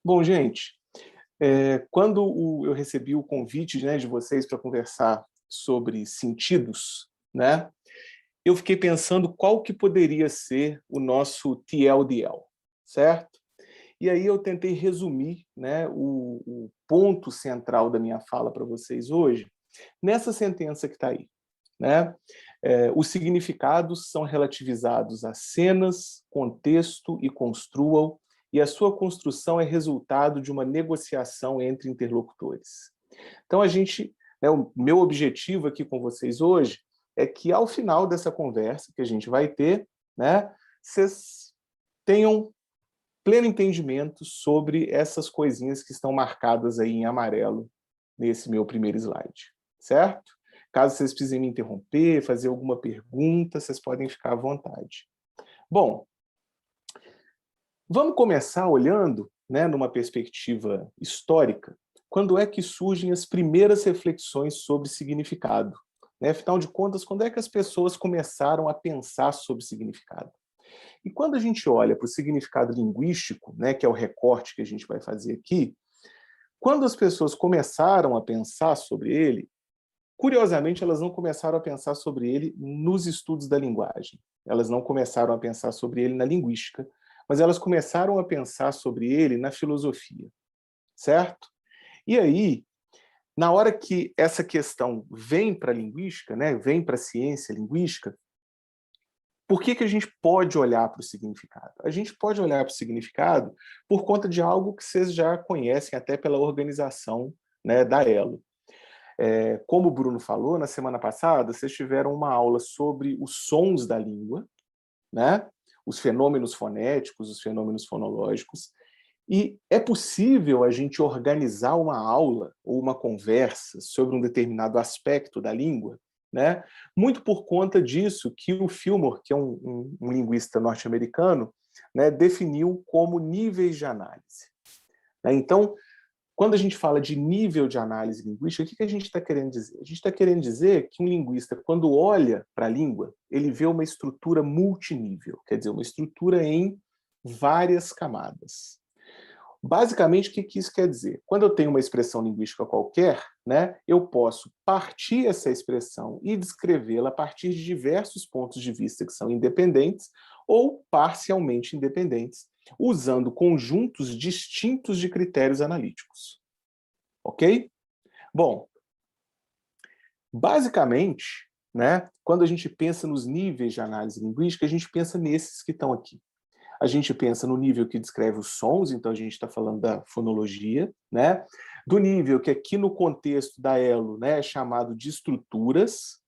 Bom, gente, quando eu recebi o convite, né, de vocês para conversar sobre sentidos, né, eu fiquei pensando qual que poderia ser o nosso TLDL, certo? E aí eu tentei resumir, né, o ponto central da minha fala para vocês hoje nessa sentença que está aí, né? Os significados são relativizados a cenas, contexto e construam, e a sua construção é resultado de uma negociação entre interlocutores. Então, o meu objetivo aqui com vocês hoje é que, ao final dessa conversa que a gente vai ter, né, vocês tenham pleno entendimento sobre essas coisinhas que estão marcadas aí em amarelo nesse meu primeiro slide, certo? Caso vocês precisem me interromper, fazer alguma pergunta, vocês podem ficar à vontade. Bom, vamos começar olhando, né, numa perspectiva histórica, quando é que surgem as primeiras reflexões sobre significado. Né? Afinal de contas, quando é que as pessoas começaram a pensar sobre significado? E quando a gente olha para o significado linguístico, né, que é o recorte que a gente vai fazer aqui, quando as pessoas começaram a pensar sobre ele, curiosamente, elas não começaram a pensar sobre ele nos estudos da linguagem. Elas não começaram a pensar sobre ele na linguística, mas elas começaram a pensar sobre ele na filosofia, certo? E aí, na hora que essa questão vem para a linguística, né, vem para a ciência linguística, por que a gente pode olhar para o significado? A gente pode olhar para o significado por conta de algo que vocês já conhecem até pela organização, né, da ELO. Como o Bruno falou, na semana passada, vocês tiveram uma aula sobre os sons da língua, né? Os fenômenos fonéticos, os fenômenos fonológicos, e é possível a gente organizar uma aula ou uma conversa sobre um determinado aspecto da língua, né? Muito por conta disso que o Fillmore, que é um linguista norte-americano, né, definiu como níveis de análise. Né? Então, quando a gente fala de nível de análise linguística, o que a gente está querendo dizer? A gente está querendo dizer que um linguista, quando olha para a língua, ele vê uma estrutura multinível, quer dizer, uma estrutura em várias camadas. Basicamente, o que isso quer dizer? Quando eu tenho uma expressão linguística qualquer, né, eu posso partir essa expressão e descrevê-la a partir de diversos pontos de vista que são independentes ou parcialmente independentes, usando conjuntos distintos de critérios analíticos. Ok? Bom, basicamente, né, quando a gente pensa nos níveis de análise linguística, a gente pensa nesses que estão aqui. A gente pensa no nível que descreve os sons, então a gente está falando da fonologia, né? Do nível que aqui no contexto da ELO, né, é chamado de estruturas,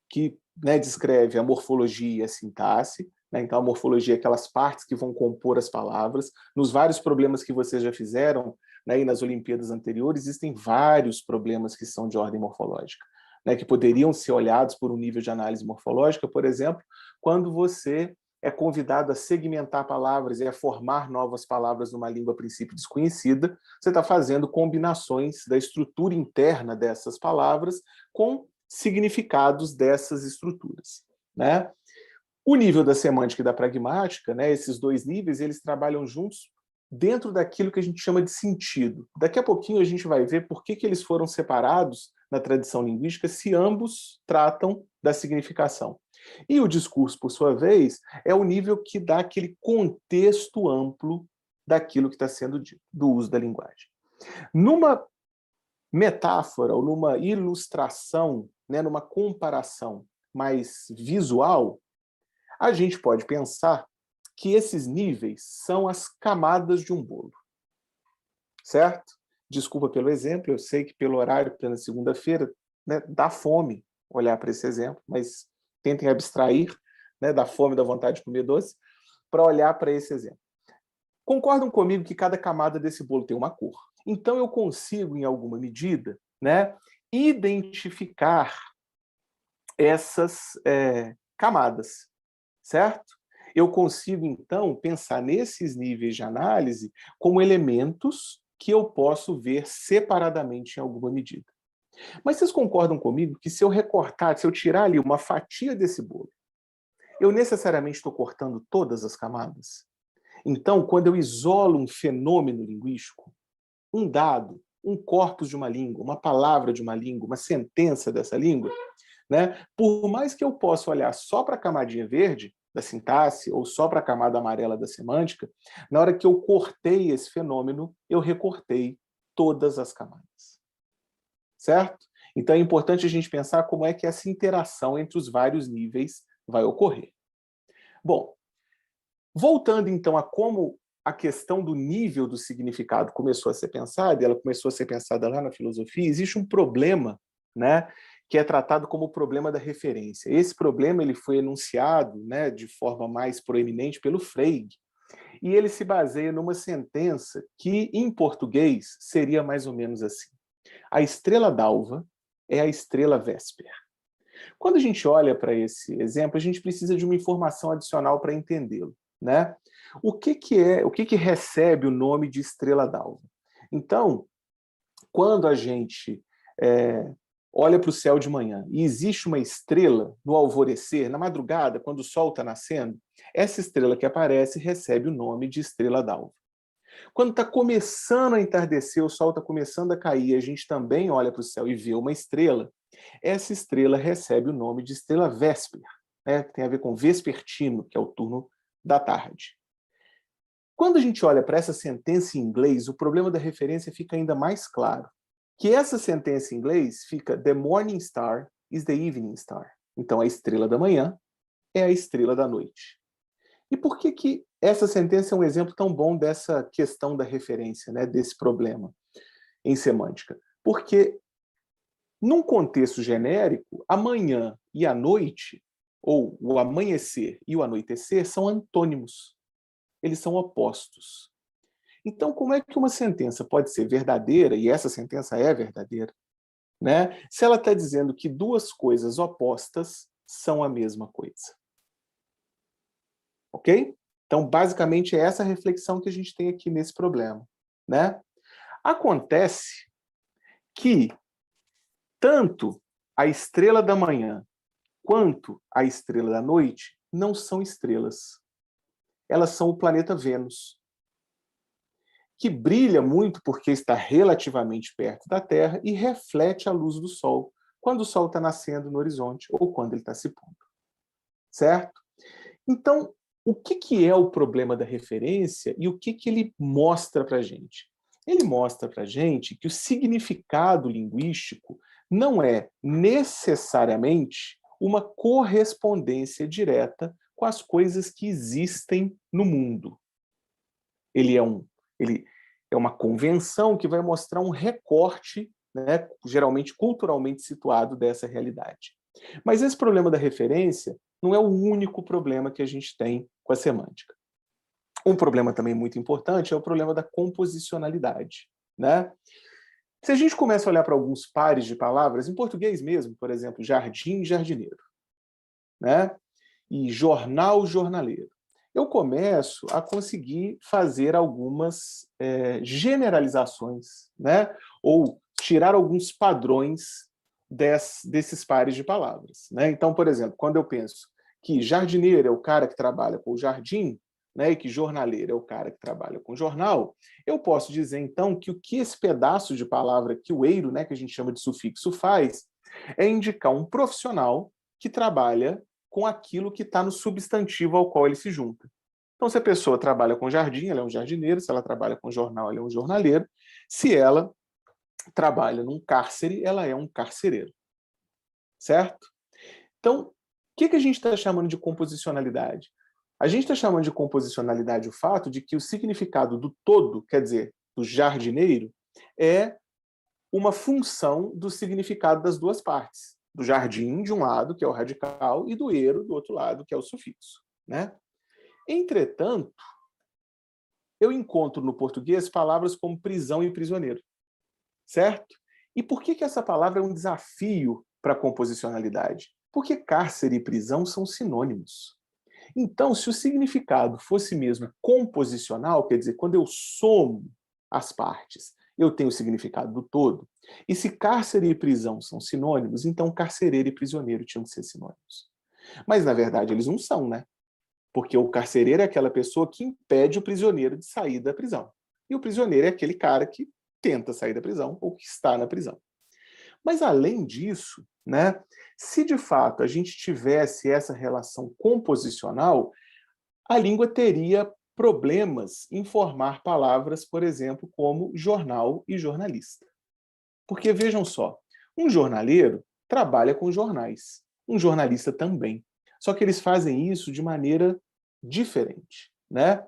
que, né, descreve a morfologia e a sintaxe, né? Então a morfologia é aquelas partes que vão compor as palavras. Nos vários problemas que vocês já fizeram, né, e nas Olimpíadas anteriores, existem vários problemas que são de ordem morfológica, né, que poderiam ser olhados por um nível de análise morfológica, por exemplo, quando você é convidado a segmentar palavras e a formar novas palavras numa língua a princípio desconhecida, você está fazendo combinações da estrutura interna dessas palavras com significados dessas estruturas. Né? O nível da semântica e da pragmática, né, esses dois níveis, eles trabalham juntos dentro daquilo que a gente chama de sentido. Daqui a pouquinho a gente vai ver por que eles foram separados na tradição linguística se ambos tratam da significação. E o discurso, por sua vez, é o nível que dá aquele contexto amplo daquilo que está sendo dito, do uso da linguagem. Numa metáfora ou numa ilustração, né, numa comparação mais visual, a gente pode pensar que esses níveis são as camadas de um bolo. Certo? Desculpa pelo exemplo, eu sei que pelo horário, pela segunda-feira, né, dá fome olhar para esse exemplo, mas tentem abstrair, né, da fome, da vontade de comer doce, para olhar para esse exemplo. Concordam comigo que cada camada desse bolo tem uma cor? Então eu consigo, em alguma medida, né, identificar essas camadas, certo? Eu consigo, então, pensar nesses níveis de análise como elementos que eu posso ver separadamente em alguma medida. Mas vocês concordam comigo que se eu recortar, se eu tirar ali uma fatia desse bolo, eu necessariamente estou cortando todas as camadas? Então, quando eu isolo um fenômeno linguístico, um dado, um corpus de uma língua, uma palavra de uma língua, uma sentença dessa língua, né? Por mais que eu possa olhar só para a camadinha verde da sintaxe ou só para a camada amarela da semântica, na hora que eu cortei esse fenômeno, eu recortei todas as camadas. Certo? Então é importante a gente pensar como é que essa interação entre os vários níveis vai ocorrer. Bom, voltando então a como a questão do nível do significado começou a ser pensada, e ela começou a ser pensada lá na filosofia, existe um problema, né, que é tratado como o problema da referência. Esse problema ele foi enunciado, né, de forma mais proeminente pelo Frege, e ele se baseia numa sentença que, em português, seria mais ou menos assim. A estrela d'alva é a estrela vésper. Quando a gente olha para esse exemplo, a gente precisa de uma informação adicional para entendê-lo, né? O que recebe o nome de estrela d'alva? Então, quando a gente olha para o céu de manhã e existe uma estrela no alvorecer, na madrugada, quando o sol está nascendo, essa estrela que aparece recebe o nome de estrela d'alva. Quando está começando a entardecer, o sol está começando a cair, a gente também olha para o céu e vê uma estrela, essa estrela recebe o nome de estrela vésper, né? Que tem a ver com vespertino, que é o turno da tarde. Quando a gente olha para essa sentença em inglês, o problema da referência fica ainda mais claro. Que essa sentença em inglês fica "The morning star is the evening star". Então, a estrela da manhã é a estrela da noite. E por que essa sentença é um exemplo tão bom dessa questão da referência, né, desse problema em semântica? Porque, num contexto genérico, a manhã e a noite, ou o amanhecer e o anoitecer, são antônimos. Eles são opostos. Então, como é que uma sentença pode ser verdadeira, e essa sentença é verdadeira, né, se ela está dizendo que duas coisas opostas são a mesma coisa? Ok? Então, basicamente, é essa reflexão que a gente tem aqui nesse problema, né? Acontece que tanto a estrela da manhã quanto a estrela da noite não são estrelas. Elas são o planeta Vênus, que brilha muito porque está relativamente perto da Terra e reflete a luz do Sol quando o Sol está nascendo no horizonte ou quando ele está se pondo. Certo? Então, o que é o problema da referência e o que ele mostra para a gente? Ele mostra para a gente que o significado linguístico não é necessariamente uma correspondência direta com as coisas que existem no mundo. Ele é uma convenção que vai mostrar um recorte, né, geralmente culturalmente situado dessa realidade. Mas esse problema da referência não é o único problema que a gente tem com a semântica. Um problema também muito importante é o problema da composicionalidade, né? Se a gente começa a olhar para alguns pares de palavras, em português mesmo, por exemplo, jardim, jardineiro, né? E jornal, jornaleiro, eu começo a conseguir fazer algumas generalizações, né? Ou tirar alguns padrões desses pares de palavras, né? Então, por exemplo, quando eu penso que jardineiro é o cara que trabalha com o jardim, né, e que jornaleiro é o cara que trabalha com jornal, eu posso dizer, então, que o que esse pedaço de palavra, que o eiro, né, que a gente chama de sufixo, faz, é indicar um profissional que trabalha com aquilo que está no substantivo ao qual ele se junta. Então, se a pessoa trabalha com jardim, ela é um jardineiro. Se ela trabalha com jornal, ela é um jornaleiro. Se ela trabalha num cárcere, ela é um carcereiro. Certo? Então, o que a gente está chamando de composicionalidade? A gente está chamando de composicionalidade o fato de que o significado do todo, quer dizer, do jardineiro, é uma função do significado das duas partes. Do jardim, de um lado, que é o radical, e do eiro, do outro lado, que é o sufixo, né? Entretanto, eu encontro no português palavras como prisão e prisioneiro, certo? E por que essa palavra é um desafio para a composicionalidade? Porque cárcere e prisão são sinônimos. Então, se o significado fosse mesmo composicional, quer dizer, quando eu somo as partes, eu tenho o significado do todo. E se cárcere e prisão são sinônimos, então carcereiro e prisioneiro tinham que ser sinônimos. Mas, na verdade, eles não são, né? porque o carcereiro é aquela pessoa que impede o prisioneiro de sair da prisão. E o prisioneiro é aquele cara que tenta sair da prisão ou que está na prisão. Mas, além disso, né, se de fato a gente tivesse essa relação composicional, a língua teria problemas em formar palavras, por exemplo, como jornal e jornalista. Porque, vejam só, um jornaleiro trabalha com jornais, um jornalista também. Só que eles fazem isso de maneira diferente, né?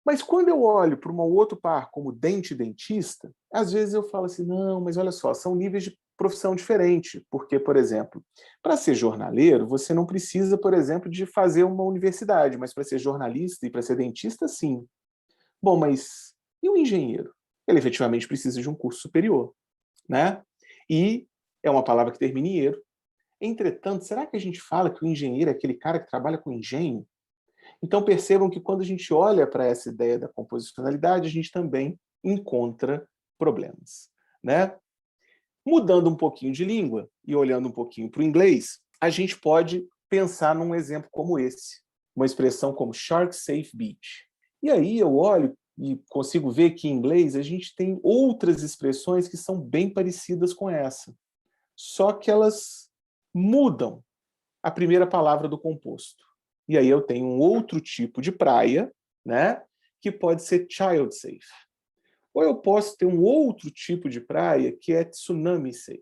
Mas quando eu olho para um outro par, como dente e dentista, às vezes eu falo assim, não, mas olha só, são níveis de profissão diferentes. Porque, por exemplo, para ser jornaleiro, você não precisa, por exemplo, de fazer uma universidade, mas para ser jornalista e para ser dentista, sim. Bom, mas e o engenheiro? Ele efetivamente precisa de um curso superior, né? E é uma palavra que termina em eiro. Entretanto, será que a gente fala que o engenheiro é aquele cara que trabalha com engenho? Então percebam que quando a gente olha para essa ideia da composicionalidade, a gente também encontra problemas, né? Mudando um pouquinho de língua e olhando um pouquinho para o inglês, a gente pode pensar num exemplo como esse, uma expressão como Shark Safe Beach. E aí eu olho e consigo ver que em inglês a gente tem outras expressões que são bem parecidas com essa, só que elas mudam a primeira palavra do composto. E aí eu tenho um outro tipo de praia, né, que pode ser child safe. Ou eu posso ter um outro tipo de praia que é tsunami safe.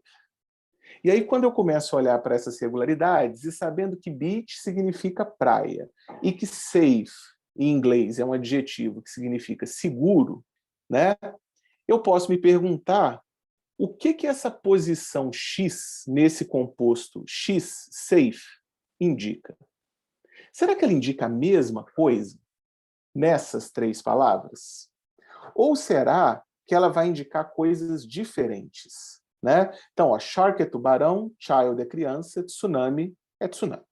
E aí quando eu começo a olhar para essas regularidades, e sabendo que beach significa praia, e que safe, em inglês, é um adjetivo que significa seguro, né, eu posso me perguntar o que essa posição X nesse composto X safe indica. Será que ela indica a mesma coisa nessas três palavras? Ou será que ela vai indicar coisas diferentes? Né? Então, ó, shark é tubarão, child é criança, tsunami é tsunami.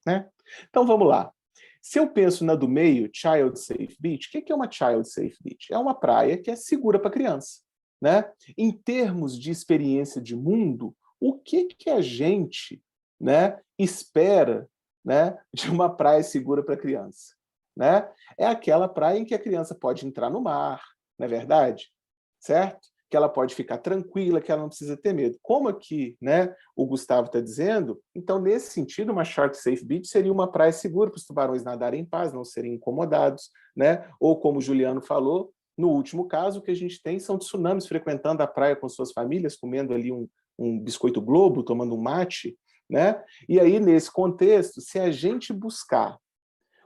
Né? Então, vamos lá. Se eu penso na do meio, Child Safe Beach, o que é uma Child Safe Beach? É uma praia que é segura para criança. Né? Em termos de experiência de mundo, o que a gente, né, espera, né, de uma praia segura para criança? Né? É aquela praia em que a criança pode entrar no mar, não é verdade? Certo? Que ela pode ficar tranquila, que ela não precisa ter medo. Como aqui, né, o Gustavo está dizendo, então, nesse sentido, uma Shark Safe Beach seria uma praia segura para os tubarões nadarem em paz, não serem incomodados, né? Ou, como o Juliano falou, no último caso, o que a gente tem são tsunamis frequentando a praia com suas famílias, comendo ali um biscoito Globo, tomando um mate, né? E aí, nesse contexto, se a gente buscar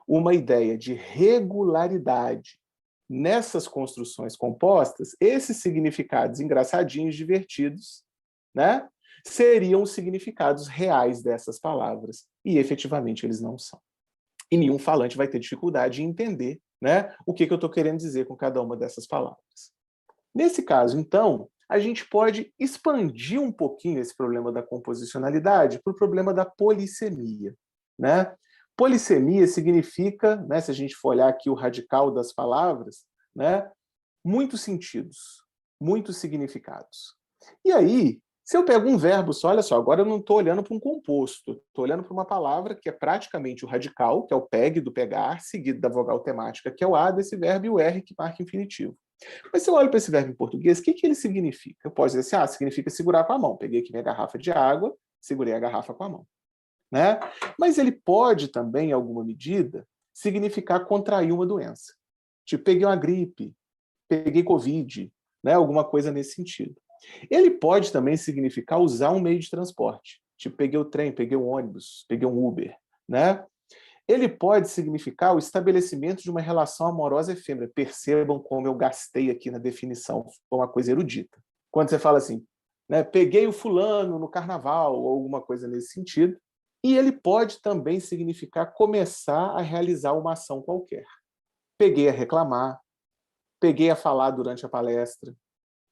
uma ideia de regularidade nessas construções compostas, esses significados engraçadinhos, divertidos, né, seriam os significados reais dessas palavras. E, efetivamente, eles não são. E nenhum falante vai ter dificuldade em entender, né, o que eu estou querendo dizer com cada uma dessas palavras. Nesse caso, então, a gente pode expandir um pouquinho esse problema da composicionalidade para o problema da polissemia. Né? Polissemia significa, né, se a gente for olhar aqui o radical das palavras, né, muitos sentidos, muitos significados. E aí, se eu pego um verbo só, olha só, agora eu não estou olhando para um composto, estou olhando para uma palavra que é praticamente o radical, que é o PEG do pegar, seguido da vogal temática, que é o A desse verbo, e o R que marca infinitivo. Mas se eu olho para esse verbo em português, o que ele significa? Eu posso dizer assim, significa segurar com a mão. Peguei aqui minha garrafa de água, segurei a garrafa com a mão. Né? Mas ele pode também, em alguma medida, significar contrair uma doença. Tipo, peguei uma gripe, peguei Covid, né? Alguma coisa nesse sentido. Ele pode também significar usar um meio de transporte. Tipo, peguei o trem, peguei um ônibus, peguei um Uber. Né? Ele pode significar o estabelecimento de uma relação amorosa efêmera. Percebam como eu gastei aqui na definição, foi uma coisa erudita. Quando você fala assim, né, peguei o fulano no carnaval, ou alguma coisa nesse sentido, e ele pode também significar começar a realizar uma ação qualquer. Peguei a reclamar, peguei a falar durante a palestra,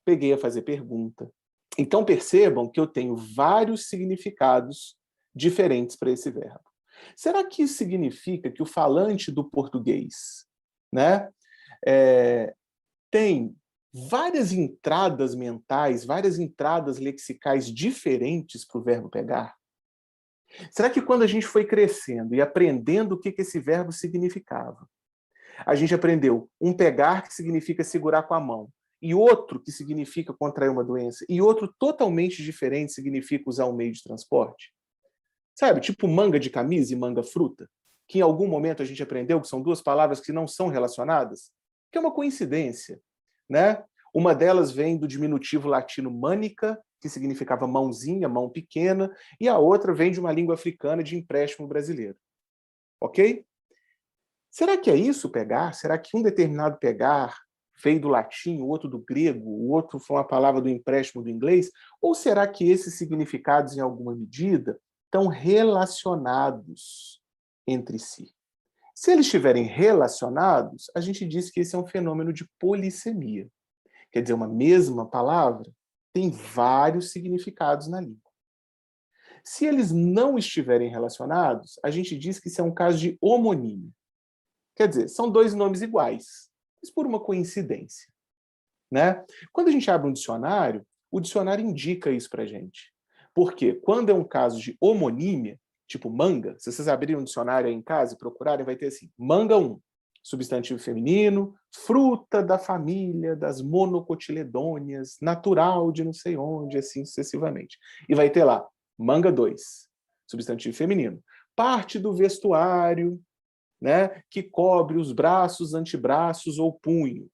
peguei a fazer pergunta. Então percebam que eu tenho vários significados diferentes para esse verbo. Será que isso significa que o falante do português, né, tem várias entradas mentais, várias entradas lexicais diferentes para o verbo pegar? Será que quando a gente foi crescendo e aprendendo o que esse verbo significava, a gente aprendeu um pegar, que significa segurar com a mão, e outro que significa contrair uma doença, e outro totalmente diferente significa usar um meio de transporte? Sabe, tipo manga de camisa e manga fruta, que em algum momento a gente aprendeu que são duas palavras que não são relacionadas, que é uma coincidência, né? Uma delas vem do diminutivo latino manica, que significava mãozinha, mão pequena, e a outra vem de uma língua africana de empréstimo brasileiro. Ok? Será que é isso pegar? Será que um determinado pegar veio do latim, o outro do grego, o outro foi uma palavra do empréstimo do inglês? Ou será que esses significados, em alguma medida, estão relacionados entre si? Se eles estiverem relacionados, a gente diz que esse é um fenômeno de polissemia. Quer dizer, uma mesma palavra tem vários significados na língua. Se eles não estiverem relacionados, a gente diz que isso é um caso de homonímia. Quer dizer, são dois nomes iguais, mas por uma coincidência, né? Quando a gente abre um dicionário, o dicionário indica isso para a gente. Porque quando é um caso de homonímia, tipo manga, se vocês abrirem um dicionário aí em casa e procurarem, vai ter assim, manga 1, substantivo feminino, fruta da família das monocotiledôneas, natural de não sei onde, assim sucessivamente. E vai ter lá, manga 2, substantivo feminino, parte do vestuário, né, que cobre os braços, antebraços ou punho.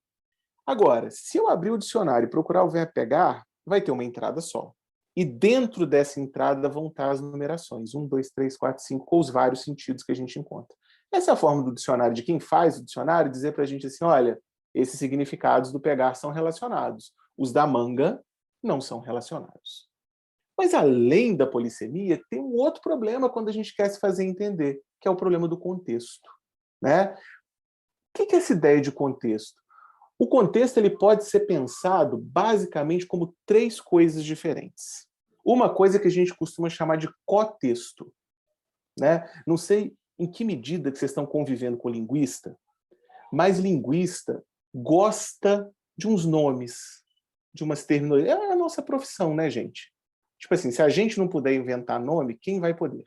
Agora, se eu abrir o dicionário e procurar o verbo pegar, vai ter uma entrada só. E dentro dessa entrada vão estar as numerações, 1, 2, 3, 4, 5, com os vários sentidos que a gente encontra. Essa é a forma do dicionário, de quem faz o dicionário, dizer para a gente assim, olha, esses significados do pegar são relacionados. Os da manga não são relacionados. Mas além da polissemia, tem um outro problema quando a gente quer se fazer entender, que é o problema do contexto, né? O que é essa ideia de contexto? O contexto ele pode ser pensado basicamente como três coisas diferentes. Uma coisa que a gente costuma chamar de cotexto, né? Não sei em que medida que vocês estão convivendo com linguista, mas linguista gosta de uns nomes, de umas terminologias. É a nossa profissão, né, gente? Tipo assim, se a gente não puder inventar nome, quem vai poder?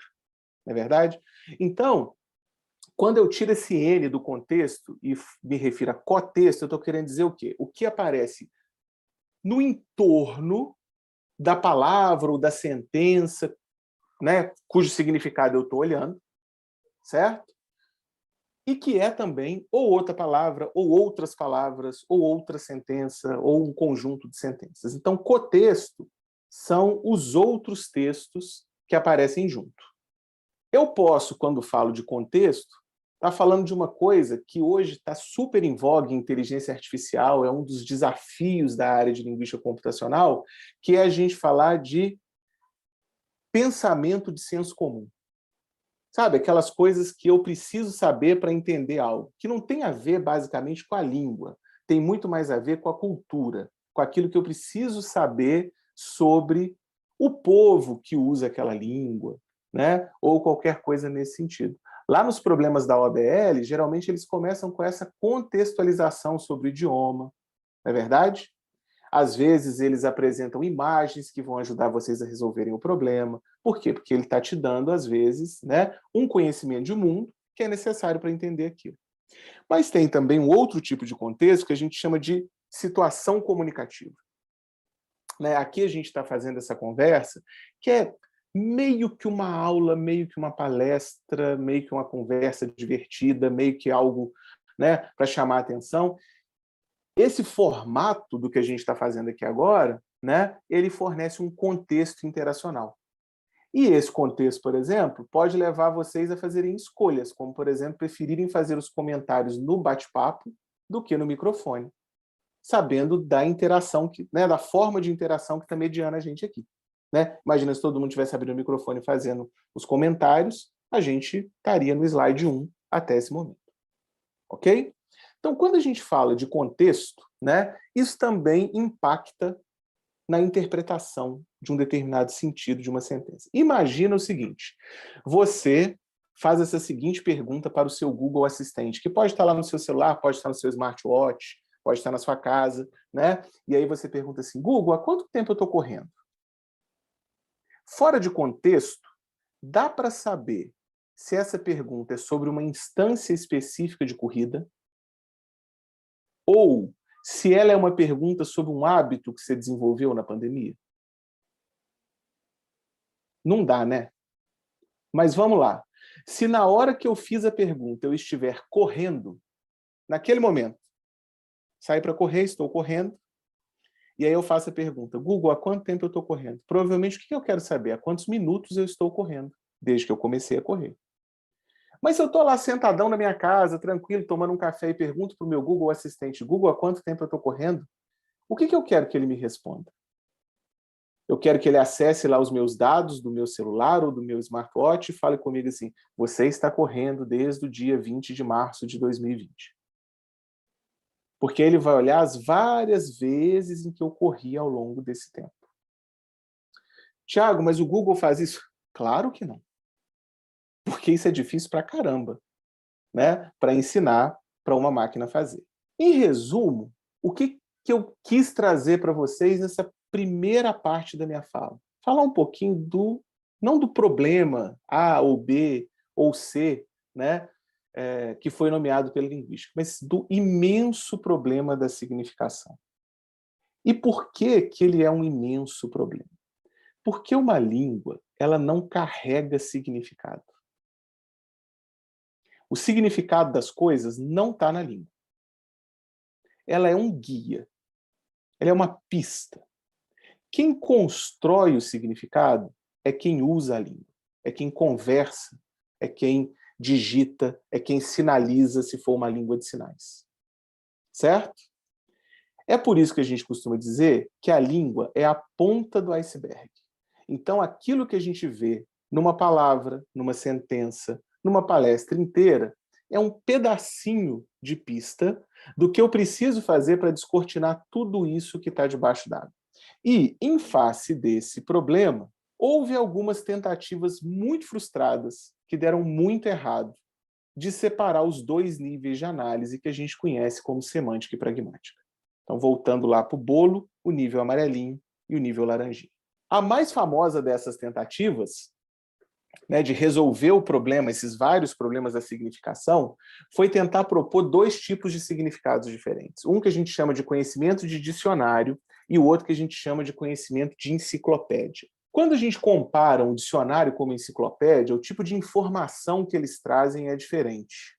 Não é verdade? Então, quando eu tiro esse N do contexto e me refiro a cotexto, eu estou querendo dizer o quê? O que aparece no entorno da palavra ou da sentença, né, cujo significado eu estou olhando, certo? E que é também ou outra palavra, ou outras palavras, ou outra sentença, ou um conjunto de sentenças. Então, cotexto são os outros textos que aparecem junto. Eu posso, quando falo de contexto, estar falando de uma coisa que hoje está super em voga em inteligência artificial, é um dos desafios da área de linguística computacional, que é a gente falar de pensamento de senso comum. Sabe, aquelas coisas que eu preciso saber para entender algo, que não tem a ver basicamente com a língua, tem muito mais a ver com a cultura, com aquilo que eu preciso saber sobre o povo que usa aquela língua, né? Ou qualquer coisa nesse sentido. Lá nos problemas da OBL, geralmente eles começam com essa contextualização sobre o idioma, não é verdade? Às vezes eles apresentam imagens que vão ajudar vocês a resolverem o problema. Por quê? Porque ele está te dando, às vezes, né, um conhecimento de mundo que é necessário para entender aquilo. Mas tem também um outro tipo de contexto que a gente chama de situação comunicativa. Né? Aqui a gente está fazendo essa conversa, que é meio que uma aula, meio que uma palestra, meio que uma conversa divertida, meio que algo, né, para chamar a atenção. Esse formato do que a gente está fazendo aqui agora, né, ele fornece um contexto interacional. E esse contexto, por exemplo, pode levar vocês a fazerem escolhas, como, por exemplo, preferirem fazer os comentários no bate-papo do que no microfone, sabendo da interação, né, da forma de interação que está mediando a gente aqui. Né? Imagina se todo mundo tivesse abrindo o microfone fazendo os comentários, a gente estaria no slide 1 até esse momento. Ok? Então, quando a gente fala de contexto, né, isso também impacta na interpretação de um determinado sentido de uma sentença. Imagina o seguinte, você faz essa seguinte pergunta para o seu Google Assistente, que pode estar lá no seu celular, pode estar no seu smartwatch, pode estar na sua casa, né? E aí você pergunta assim, Google, há quanto tempo eu estou correndo? Fora de contexto, Dá para saber se essa pergunta é sobre uma instância específica de corrida ou se ela é uma pergunta sobre um hábito que você desenvolveu na pandemia? Não dá, né? Mas vamos lá. Se na hora que eu fiz a pergunta eu estiver correndo, naquele momento, saí para correr, estou correndo, e aí eu faço a pergunta, Google, há quanto tempo eu estou correndo? Provavelmente o que eu quero saber? Há quantos minutos eu estou correndo, desde que eu comecei a correr. Mas se eu estou lá sentadão na minha casa, tranquilo, tomando um café e pergunto para o meu Google Assistente, Google, há quanto tempo eu estou correndo? O que eu quero que ele me responda? Eu quero que ele acesse lá os meus dados do meu celular ou do meu smartwatch e fale comigo assim, você está correndo desde o dia 20 de março de 2020. Porque ele vai olhar as várias vezes em que eu corri ao longo desse tempo. Tiago, mas o Google faz isso? Claro que não. Porque isso é difícil pra caramba, né? Para ensinar para uma máquina fazer. Em resumo, o que eu quis trazer para vocês nessa primeira parte da minha fala? Falar um pouquinho não do problema A ou B ou C, né? Que foi nomeado pela linguística, mas do imenso problema da significação. E por que ele é um imenso problema? Porque uma língua, ela não carrega significado. O significado das coisas não está na língua. Ela é um guia. Ela é uma pista. Quem constrói o significado é quem usa a língua. É quem conversa. É quem digita. É quem sinaliza se for uma língua de sinais. Certo? É por isso que a gente costuma dizer que a língua é a ponta do iceberg. Então, aquilo que a gente vê numa palavra, numa sentença, numa palestra inteira, é um pedacinho de pista do que eu preciso fazer para descortinar tudo isso que está debaixo d'água. E, em face desse problema, houve algumas tentativas muito frustradas, que deram muito errado, de separar os dois níveis de análise que a gente conhece como semântica e pragmática. Então, voltando lá para o bolo, o nível amarelinho e o nível laranjinha. A mais famosa dessas tentativas, né, de resolver o problema, esses vários problemas da significação, foi tentar propor dois tipos de significados diferentes. Um que a gente chama de conhecimento de dicionário e o outro que a gente chama de conhecimento de enciclopédia. Quando a gente compara um dicionário com uma enciclopédia, o tipo de informação que eles trazem é diferente.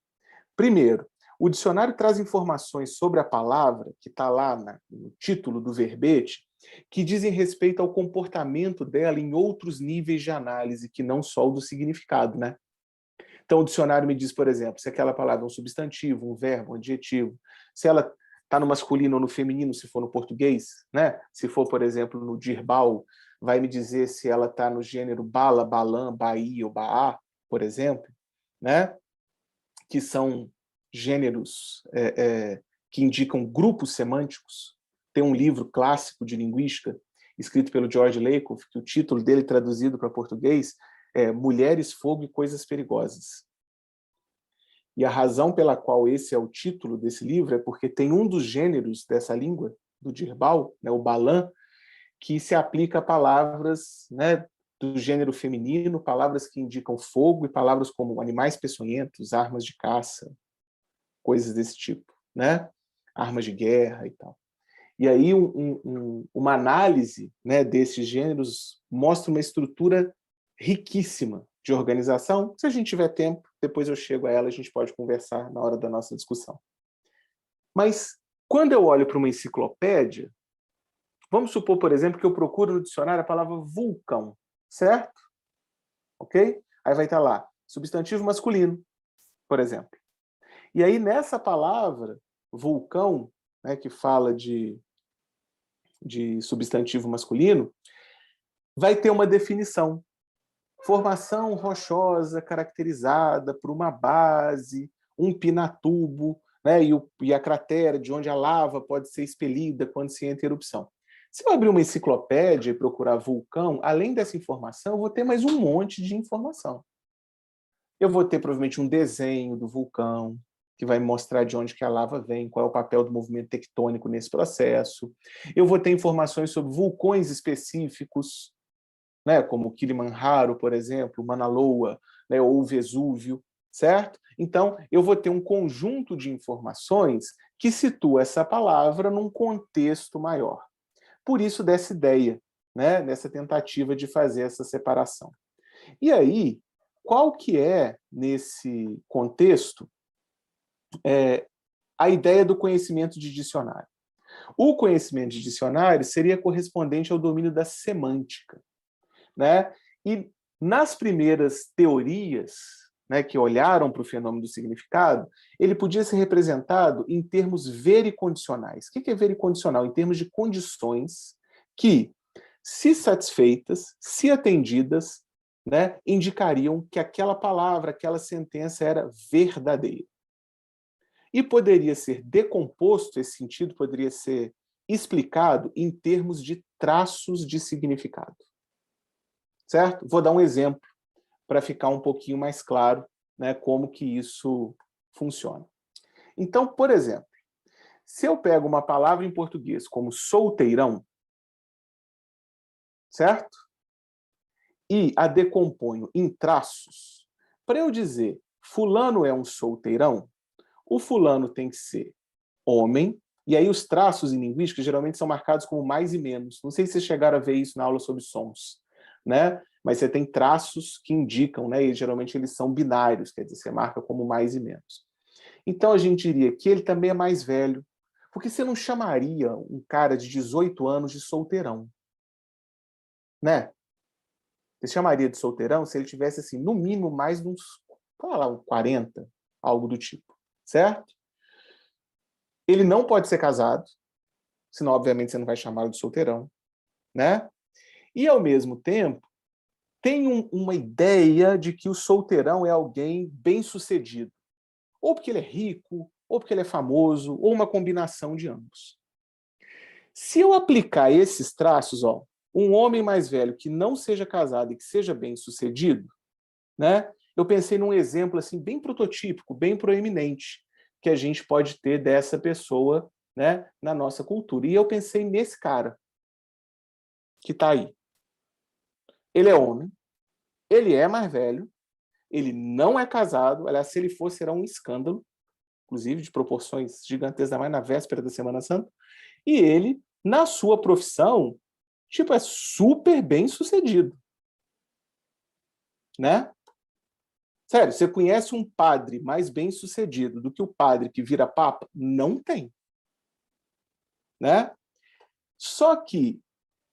Primeiro, o dicionário traz informações sobre a palavra, que está lá no título do verbete, que dizem respeito ao comportamento dela em outros níveis de análise, que não só o do significado, né? Então, o dicionário me diz, por exemplo, se aquela palavra é um substantivo, um verbo, um adjetivo, se ela está no masculino ou no feminino, se for no português, né? Se for, por exemplo, no dirbal, vai me dizer se ela está no gênero bala, balã, baí ou baá, por exemplo, né? Que são gêneros que indicam grupos semânticos. Tem um livro clássico de linguística, escrito pelo George Lakoff, que o título dele, traduzido para português, é Mulheres, Fogo e Coisas Perigosas. E a razão pela qual esse é o título desse livro é porque tem um dos gêneros dessa língua, do dirbal, né, o balã, que se aplica a palavras, né, do gênero feminino, palavras que indicam fogo e palavras como animais peçonhentos, armas de caça, coisas desse tipo, né? Armas de guerra e tal. E aí uma análise, né, desses gêneros mostra uma estrutura riquíssima de organização. Se a gente tiver tempo, depois eu chego a ela, a gente pode conversar na hora da nossa discussão. Mas quando eu olho para uma enciclopédia, vamos supor, por exemplo, que eu procuro no dicionário a palavra vulcão, certo? Ok? Aí vai estar lá, substantivo masculino, por exemplo. E aí, nessa palavra, vulcão, né, que fala de substantivo masculino, vai ter uma definição. Formação rochosa caracterizada por uma base, um pinatubo, né, e a cratera de onde a lava pode ser expelida quando se entra em erupção. Se eu abrir uma enciclopédia e procurar vulcão, além dessa informação, eu vou ter mais um monte de informação. Eu vou ter provavelmente um desenho do vulcão, que vai mostrar de onde que a lava vem, qual é o papel do movimento tectônico nesse processo. Eu vou ter informações sobre vulcões específicos, né, como Kilimanjaro, por exemplo, Mauna Loa, né, ou Vesúvio, certo? Então, eu vou ter um conjunto de informações que situa essa palavra num contexto maior. Por isso, dessa ideia, né, dessa tentativa de fazer essa separação. E aí, qual que é, nesse contexto, a ideia do conhecimento de dicionário? O conhecimento de dicionário seria correspondente ao domínio da semântica, né? E nas primeiras teorias, né, que olharam para o fenômeno do significado, ele podia ser representado em termos vericondicionais. O que é vericondicional? Em termos de condições que, se satisfeitas, se atendidas, né, indicariam que aquela palavra, aquela sentença era verdadeira. E poderia ser decomposto, esse sentido poderia ser explicado em termos de traços de significado. Certo? Vou dar um exemplo para ficar um pouquinho mais claro, né, como que isso funciona. Então, por exemplo, se eu pego uma palavra em português como solteirão, certo? E a decomponho em traços, para eu dizer fulano é um solteirão, o fulano tem que ser homem, e aí os traços em linguística geralmente são marcados como mais e menos. Não sei se vocês chegaram a ver isso na aula sobre sons, né? Mas você tem traços que indicam, né? E geralmente eles são binários, quer dizer, você marca como mais e menos. Então a gente diria que ele também é mais velho, porque você não chamaria um cara de 18 anos de solteirão, né? Você chamaria de solteirão se ele tivesse, assim, no mínimo mais de uns, sei lá, uns 40, algo do tipo, certo? Ele não pode ser casado, senão, obviamente, você não vai chamá-lo de solteirão, né? E, ao mesmo tempo, tem uma ideia de que o solteirão é alguém bem-sucedido. Ou porque ele é rico, ou porque ele é famoso, ou uma combinação de ambos. Se eu aplicar esses traços, ó, um homem mais velho que não seja casado e que seja bem-sucedido, né? Eu pensei num exemplo assim bem prototípico, bem proeminente, que a gente pode ter dessa pessoa, né, na nossa cultura. E eu pensei nesse cara que está aí. Ele é homem, ele é mais velho, ele não é casado, aliás, se ele fosse, era um escândalo, inclusive de proporções gigantescas, ainda mais na véspera da Semana Santa, e ele, na sua profissão, tipo, é super bem sucedido, né? Sério, você conhece um padre mais bem sucedido do que o padre que vira papa? Não tem, né? Só que,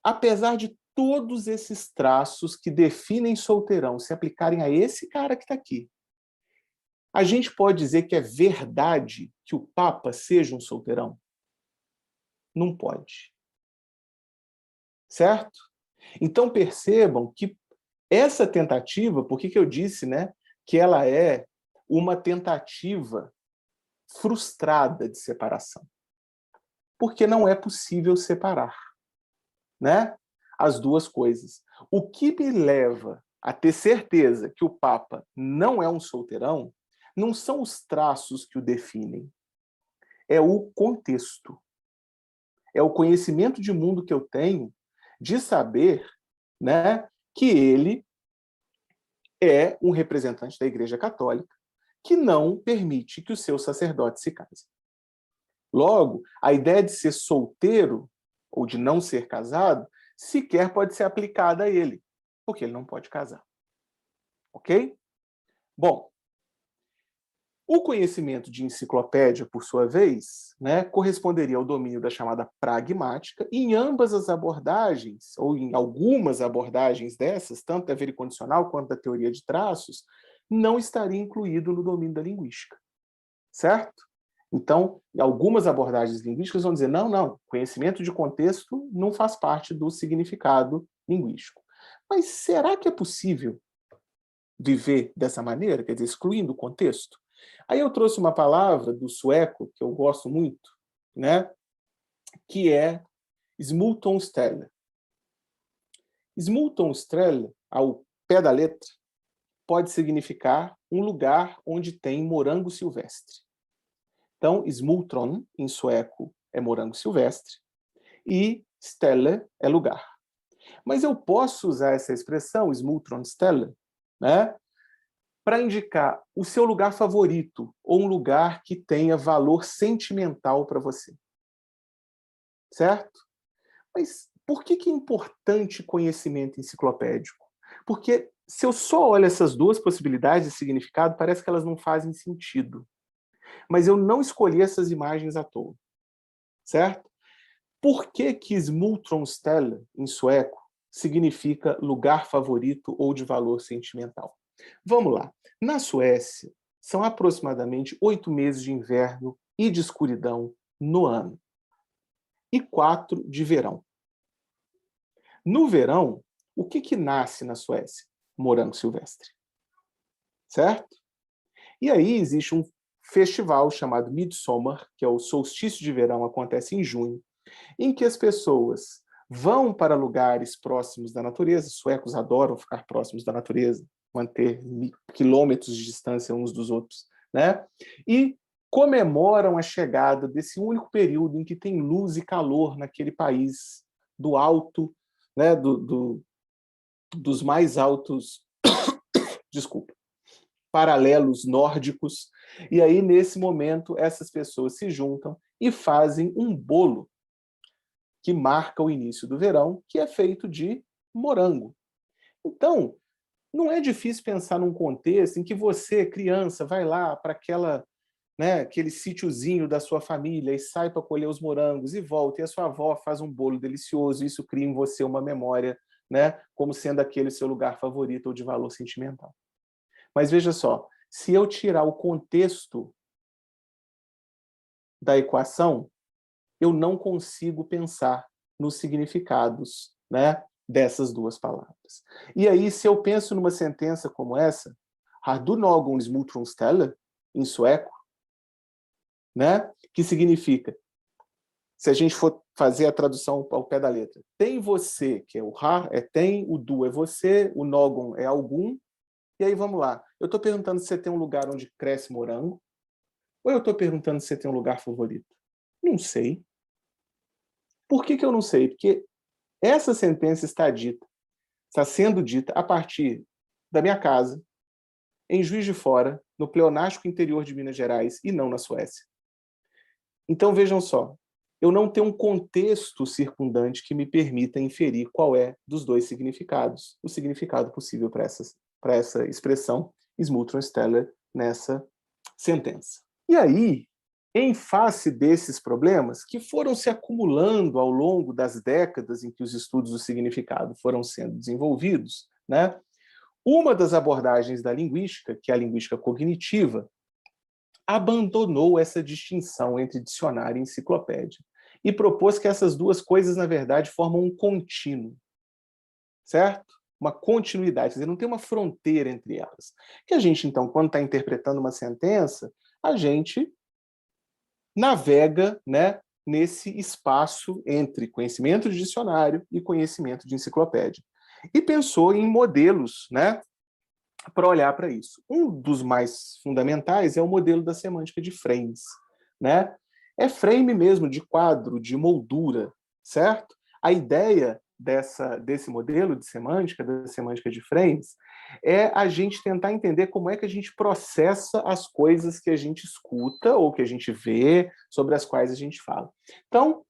apesar de todos esses traços que definem solteirão se aplicarem a esse cara que está aqui, a gente pode dizer que é verdade que o papa seja um solteirão? Não pode. Certo? Então percebam que essa tentativa, por que eu disse, né, que ela é uma tentativa frustrada de separação? Porque não é possível separar, né, as duas coisas. O que me leva a ter certeza que o Papa não é um solteirão não são os traços que o definem, é o contexto. É o conhecimento de mundo que eu tenho de saber, né, que ele é um representante da Igreja Católica que não permite que os seus sacerdotes se casem. Logo, a ideia de ser solteiro ou de não ser casado sequer pode ser aplicada a ele, porque ele não pode casar. Ok? Bom, o conhecimento de enciclopédia, por sua vez, né, corresponderia ao domínio da chamada pragmática, e em ambas as abordagens, ou em algumas abordagens dessas, tanto da vericondicional quanto da teoria de traços, não estaria incluído no domínio da linguística. Certo? Então, algumas abordagens linguísticas vão dizer, não, conhecimento de contexto não faz parte do significado linguístico. Mas será que é possível viver dessa maneira, quer dizer, excluindo o contexto? Aí eu trouxe uma palavra do sueco, que eu gosto muito, né, que é smultonställe. Smultonställe, ao pé da letra, pode significar um lugar onde tem morango silvestre. Então, smultron, em sueco, é morango silvestre, e ställe é lugar. Mas eu posso usar essa expressão, Smultronstelle, né, para indicar o seu lugar favorito, ou um lugar que tenha valor sentimental para você. Certo? Mas por que é importante conhecimento enciclopédico? Porque se eu só olho essas duas possibilidades de significado, parece que elas não fazem sentido. Mas eu não escolhi essas imagens à toa. Certo? Por que Smultronstelle, em sueco, significa lugar favorito ou de valor sentimental? Vamos lá. Na Suécia, são aproximadamente 8 meses de inverno e de escuridão no ano. E 4 de verão. No verão, o que nasce na Suécia? Morango silvestre. Certo? E aí existe um festival chamado Midsommar, que é o solstício de verão, acontece em junho, em que as pessoas vão para lugares próximos da natureza, os suecos adoram ficar próximos da natureza, manter quilômetros de distância uns dos outros, né? E comemoram a chegada desse único período em que tem luz e calor naquele país do alto, né, dos mais altos, desculpa, paralelos nórdicos. E aí, nesse momento, essas pessoas se juntam e fazem um bolo que marca o início do verão, que é feito de morango. Então, não é difícil pensar num contexto em que você, criança, vai lá para aquele sítiozinho da sua família e sai para colher os morangos e volta, e a sua avó faz um bolo delicioso, e isso cria em você uma memória, né, como sendo aquele seu lugar favorito ou de valor sentimental. Mas veja só, se eu tirar o contexto da equação, eu não consigo pensar nos significados, né, dessas duas palavras. E aí, se eu penso numa sentença como essa, Har du någon Smultronstelle, em sueco, né, que significa, se a gente for fazer a tradução ao pé da letra, tem você, que é o har, é tem, o du é você, o någon é algum, e aí vamos lá. Eu estou perguntando se você tem um lugar onde cresce morango, ou eu estou perguntando se você tem um lugar favorito? Não sei. Por que eu não sei? Porque essa sentença está sendo dita a partir da minha casa, em Juiz de Fora, no pleonástico interior de Minas Gerais, e não na Suécia. Então, vejam só, eu não tenho um contexto circundante que me permita inferir qual é dos dois significados, o significado possível para essa expressão Smultronstelle nessa sentença. E aí, em face desses problemas, que foram se acumulando ao longo das décadas em que os estudos do significado foram sendo desenvolvidos, né, uma das abordagens da linguística, que é a linguística cognitiva, abandonou essa distinção entre dicionário e enciclopédia e propôs que essas duas coisas, na verdade, formam um contínuo, certo? Uma continuidade, quer dizer, não tem uma fronteira entre elas. Que a gente, então, quando está interpretando uma sentença, a gente navega, né, nesse espaço entre conhecimento de dicionário e conhecimento de enciclopédia. E pensou em modelos, né, para olhar para isso. Um dos mais fundamentais é o modelo da semântica de frames, né? É frame mesmo, de quadro, de moldura, certo? A ideia desse modelo de semântica, da semântica de frames, é a gente tentar entender como é que a gente processa as coisas que a gente escuta ou que a gente vê, sobre as quais a gente fala. Então,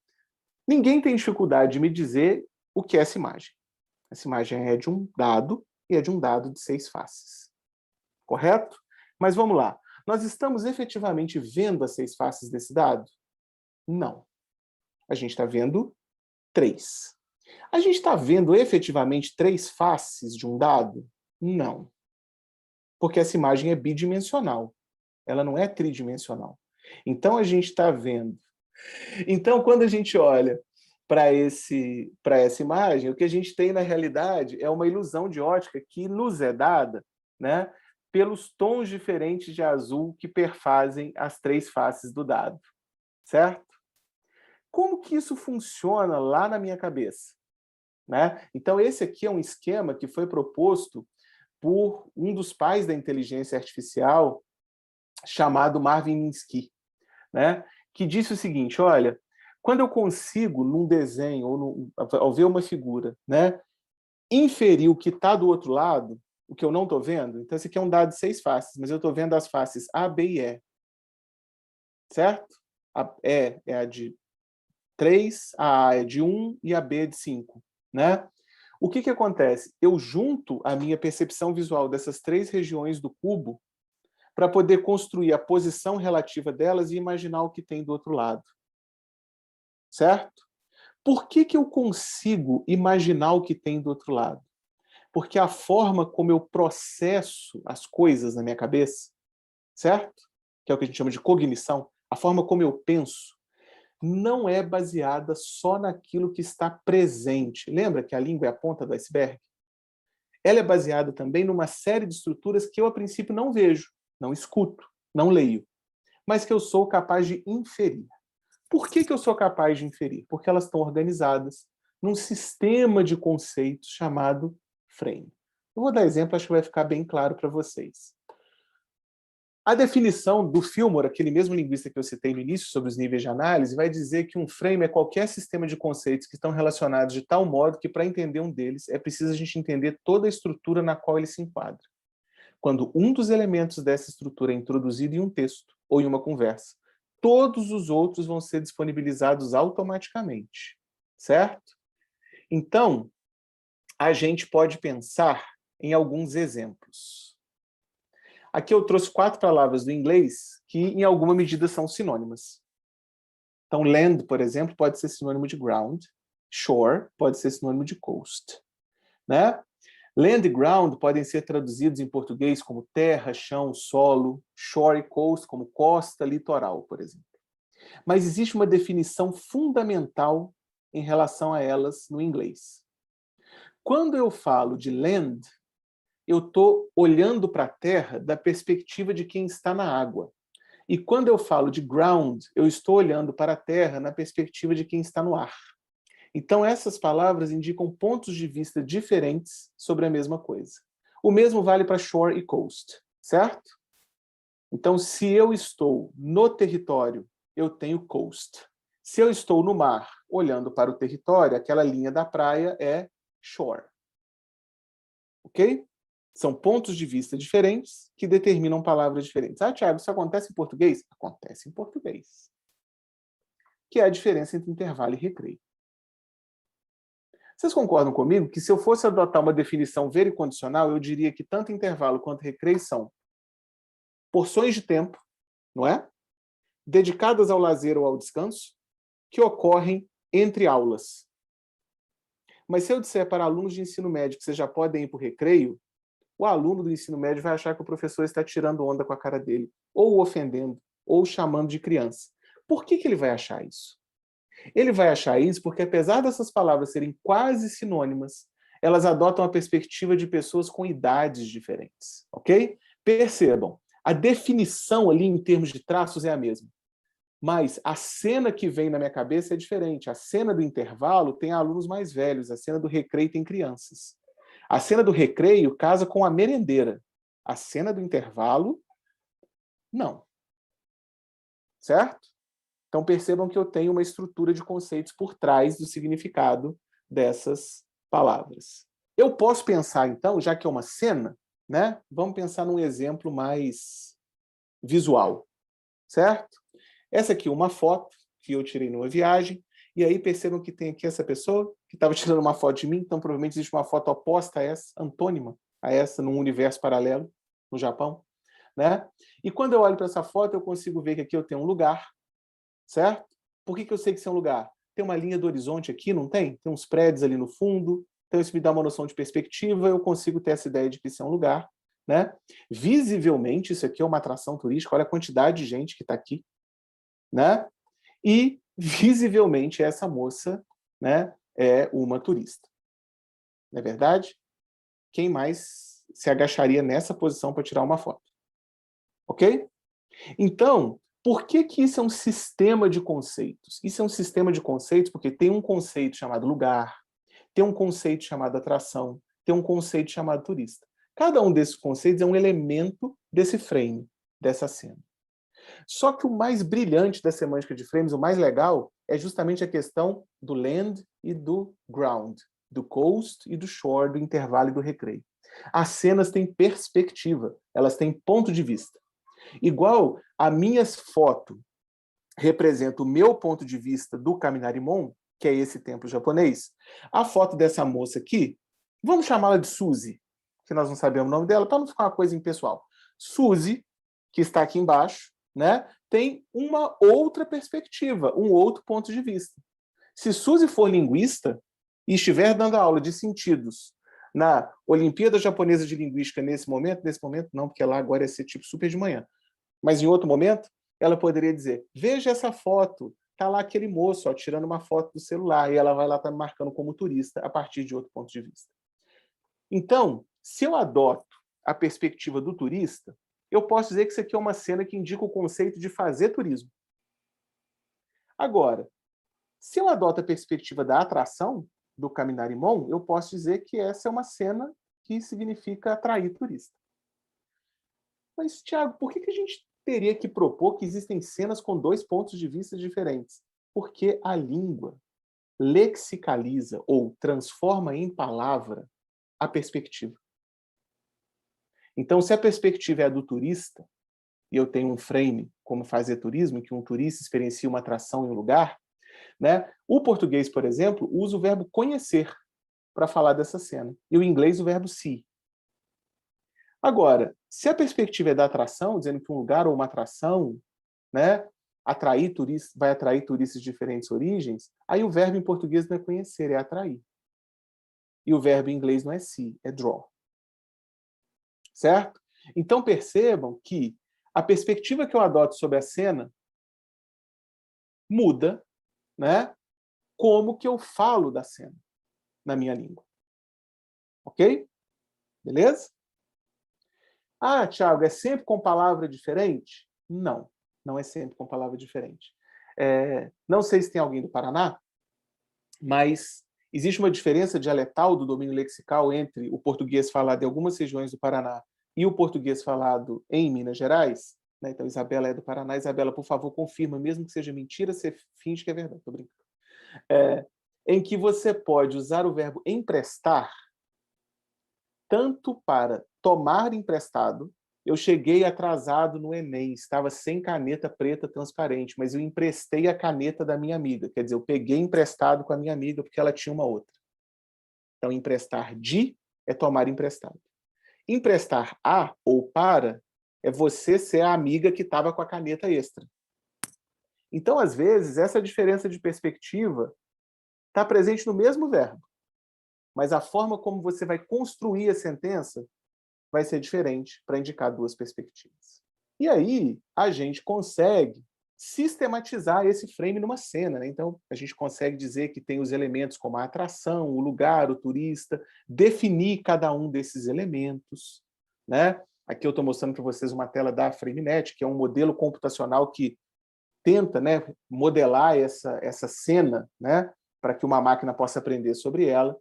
ninguém tem dificuldade de me dizer o que é essa imagem. Essa imagem é de um dado, e é de um dado de 6 faces. Correto? Mas vamos lá. Nós estamos efetivamente vendo as 6 faces desse dado? Não. A gente está vendo 3. A gente está vendo efetivamente 3 faces de um dado? Não. Porque essa imagem é bidimensional. Ela não é tridimensional. Então, a gente está vendo. Então, quando a gente olha para essa imagem, o que a gente tem, na realidade, é uma ilusão de ótica que nos é dada, né, pelos tons diferentes de azul que perfazem as 3 faces do dado. Certo? Como que isso funciona lá na minha cabeça? Né? Então, esse aqui é um esquema que foi proposto por um dos pais da inteligência artificial, chamado Marvin Minsky, né? Que disse o seguinte, olha, Quando eu consigo, num desenho, ou ao ver uma figura, né, inferir o que está do outro lado, o que eu não estou vendo, então esse aqui é um dado de 6 faces, mas eu estou vendo as faces A, B e E, certo? A E é a de 3, a A é de 1 e a B é de 5, né? O que acontece? Eu junto a minha percepção visual dessas 3 regiões do cubo para poder construir a posição relativa delas e imaginar o que tem do outro lado. Certo? Por que eu consigo imaginar o que tem do outro lado? Porque a forma como eu processo as coisas na minha cabeça, certo? Que é o que a gente chama de cognição, a forma como eu penso, não é baseada só naquilo que está presente. Lembra que a língua é a ponta do iceberg? Ela é baseada também numa série de estruturas que eu, a princípio, não vejo, não escuto, não leio, mas que eu sou capaz de inferir. Por que eu sou capaz de inferir? Porque elas estão organizadas num sistema de conceitos chamado frame. Eu vou dar exemplo, acho que vai ficar bem claro para vocês. A definição do Fillmore, aquele mesmo linguista que eu citei no início sobre os níveis de análise, vai dizer que um frame é qualquer sistema de conceitos que estão relacionados de tal modo que, para entender um deles, é preciso a gente entender toda a estrutura na qual ele se enquadra. Quando um dos elementos dessa estrutura é introduzido em um texto ou em uma conversa, todos os outros vão ser disponibilizados automaticamente, certo? Então, a gente pode pensar em alguns exemplos. Aqui eu trouxe 4 palavras do inglês que, em alguma medida, são sinônimas. Então, land, por exemplo, pode ser sinônimo de ground. Shore pode ser sinônimo de coast. Né? Land e ground podem ser traduzidos em português como terra, chão, solo. Shore e coast como costa, litoral, por exemplo. Mas existe uma definição fundamental em relação a elas no inglês. Quando eu falo de land, eu estou olhando para a terra da perspectiva de quem está na água. E quando eu falo de ground, eu estou olhando para a terra na perspectiva de quem está no ar. Então, essas palavras indicam pontos de vista diferentes sobre a mesma coisa. O mesmo vale para shore e coast, certo? Então, se eu estou no território, eu tenho coast. Se eu estou no mar, olhando para o território, aquela linha da praia é shore. Ok? São pontos de vista diferentes que determinam palavras diferentes. Ah, Thiago, isso acontece em português? Acontece em português. Que é a diferença entre intervalo e recreio. Vocês concordam comigo que se eu fosse adotar uma definição vericondicional, eu diria que tanto intervalo quanto recreio são porções de tempo, não é? Dedicadas ao lazer ou ao descanso, que ocorrem entre aulas. Mas se eu disser para alunos de ensino médio que vocês já podem ir para o recreio, o aluno do ensino médio vai achar que o professor está tirando onda com a cara dele, ou o ofendendo, ou chamando de criança. Por que ele vai achar isso? Ele vai achar isso porque, apesar dessas palavras serem quase sinônimas, elas adotam a perspectiva de pessoas com idades diferentes, ok? Percebam, a definição ali em termos de traços é a mesma. Mas a cena que vem na minha cabeça é diferente. A cena do intervalo tem alunos mais velhos, a cena do recreio tem crianças. A cena do recreio casa com a merendeira. A cena do intervalo, não. Certo? Então percebam que eu tenho uma estrutura de conceitos por trás do significado dessas palavras. Eu posso pensar, então, já que é uma cena, né? Vamos pensar num exemplo mais visual. Certo? Essa aqui é uma foto que eu tirei numa viagem, e aí percebam que tem aqui essa pessoa que estava tirando uma foto de mim, então provavelmente existe uma foto oposta a essa, antônima a essa, num universo paralelo, no Japão. Né? E quando eu olho para essa foto, eu consigo ver que aqui eu tenho um lugar, certo? Por que eu sei que isso é um lugar? Tem uma linha do horizonte aqui, não tem? Tem uns prédios ali no fundo, então isso me dá uma noção de perspectiva, eu consigo ter essa ideia de que isso é um lugar. Né? Visivelmente, isso aqui é uma atração turística, olha a quantidade de gente que está aqui. Né? E, visivelmente, essa moça, né, é uma turista. Não é verdade? Quem mais se agacharia nessa posição para tirar uma foto? Ok? Então, por que isso é um sistema de conceitos? Isso é um sistema de conceitos porque tem um conceito chamado lugar, tem um conceito chamado atração, tem um conceito chamado turista. Cada um desses conceitos é um elemento desse frame, dessa cena. Só que o mais brilhante da semântica de frames, o mais legal, é justamente a questão do land e do ground, do coast e do shore, do intervalo e do recreio. As cenas têm perspectiva, elas têm ponto de vista. Igual a minha foto representa o meu ponto de vista do Kaminarimon, que é esse templo japonês, a foto dessa moça aqui, vamos chamá-la de Suzy, que nós não sabemos o nome dela, para não ficar uma coisa impessoal. Suzy, que está aqui embaixo, né, tem uma outra perspectiva, um outro ponto de vista. Se Suzy for linguista e estiver dando aula de sentidos na Olimpíada Japonesa de Linguística nesse momento não, porque lá agora ia ser tipo super de manhã, mas em outro momento, ela poderia dizer, veja essa foto, está lá aquele moço, ó, tirando uma foto do celular, e ela vai lá estar me marcando como turista a partir de outro ponto de vista. Então, se eu adoto a perspectiva do turista, eu posso dizer que isso aqui é uma cena que indica o conceito de fazer turismo. Agora, se eu adoto a perspectiva da atração, do Kaminarimon, eu posso dizer que essa é uma cena que significa atrair turista. Mas, Tiago, por que a gente teria que propor que existem cenas com dois pontos de vista diferentes? Porque a língua lexicaliza ou transforma em palavra a perspectiva. Então, se a perspectiva é a do turista, e eu tenho um frame como fazer turismo, em que um turista experiencia uma atração em um lugar, né? O português, por exemplo, usa o verbo conhecer para falar dessa cena, e o inglês o verbo see. Agora, se a perspectiva é da atração, dizendo que um lugar ou uma atração, né, vai atrair turistas de diferentes origens, aí o verbo em português não é conhecer, é atrair. E o verbo em inglês não é see, é draw. Certo? Então percebam que a perspectiva que eu adoto sobre a cena muda, né, como que eu falo da cena na minha língua. Ok? Beleza? Ah, Thiago, é sempre com palavra diferente? Não, não é sempre com palavra diferente. Não sei se tem alguém do Paraná, mas existe uma diferença dialetal do domínio lexical entre o português falado em algumas regiões do Paraná e o português falado em Minas Gerais. Né? Então, Isabela é do Paraná. Isabela, por favor, confirma, mesmo que seja mentira, você finge que é verdade. Estou brincando. Em que você pode usar o verbo emprestar tanto para tomar emprestado. Eu cheguei atrasado no Enem, estava sem caneta preta transparente, mas eu emprestei a caneta da minha amiga. Quer dizer, eu peguei emprestado com a minha amiga porque ela tinha uma outra. Então, emprestar de é tomar emprestado. Emprestar a ou para é você ser a amiga que estava com a caneta extra. Então, às vezes, essa diferença de perspectiva está presente no mesmo verbo, mas a forma como você vai construir a sentença vai ser diferente para indicar duas perspectivas. E aí, a gente consegue sistematizar esse frame numa cena. Né? Então, a gente consegue dizer que tem os elementos como a atração, o lugar, o turista, definir cada um desses elementos. Né? Aqui eu estou mostrando para vocês uma tela da FrameNet, que é um modelo computacional que tenta, né, modelar essa cena, né, para que uma máquina possa aprender sobre ela.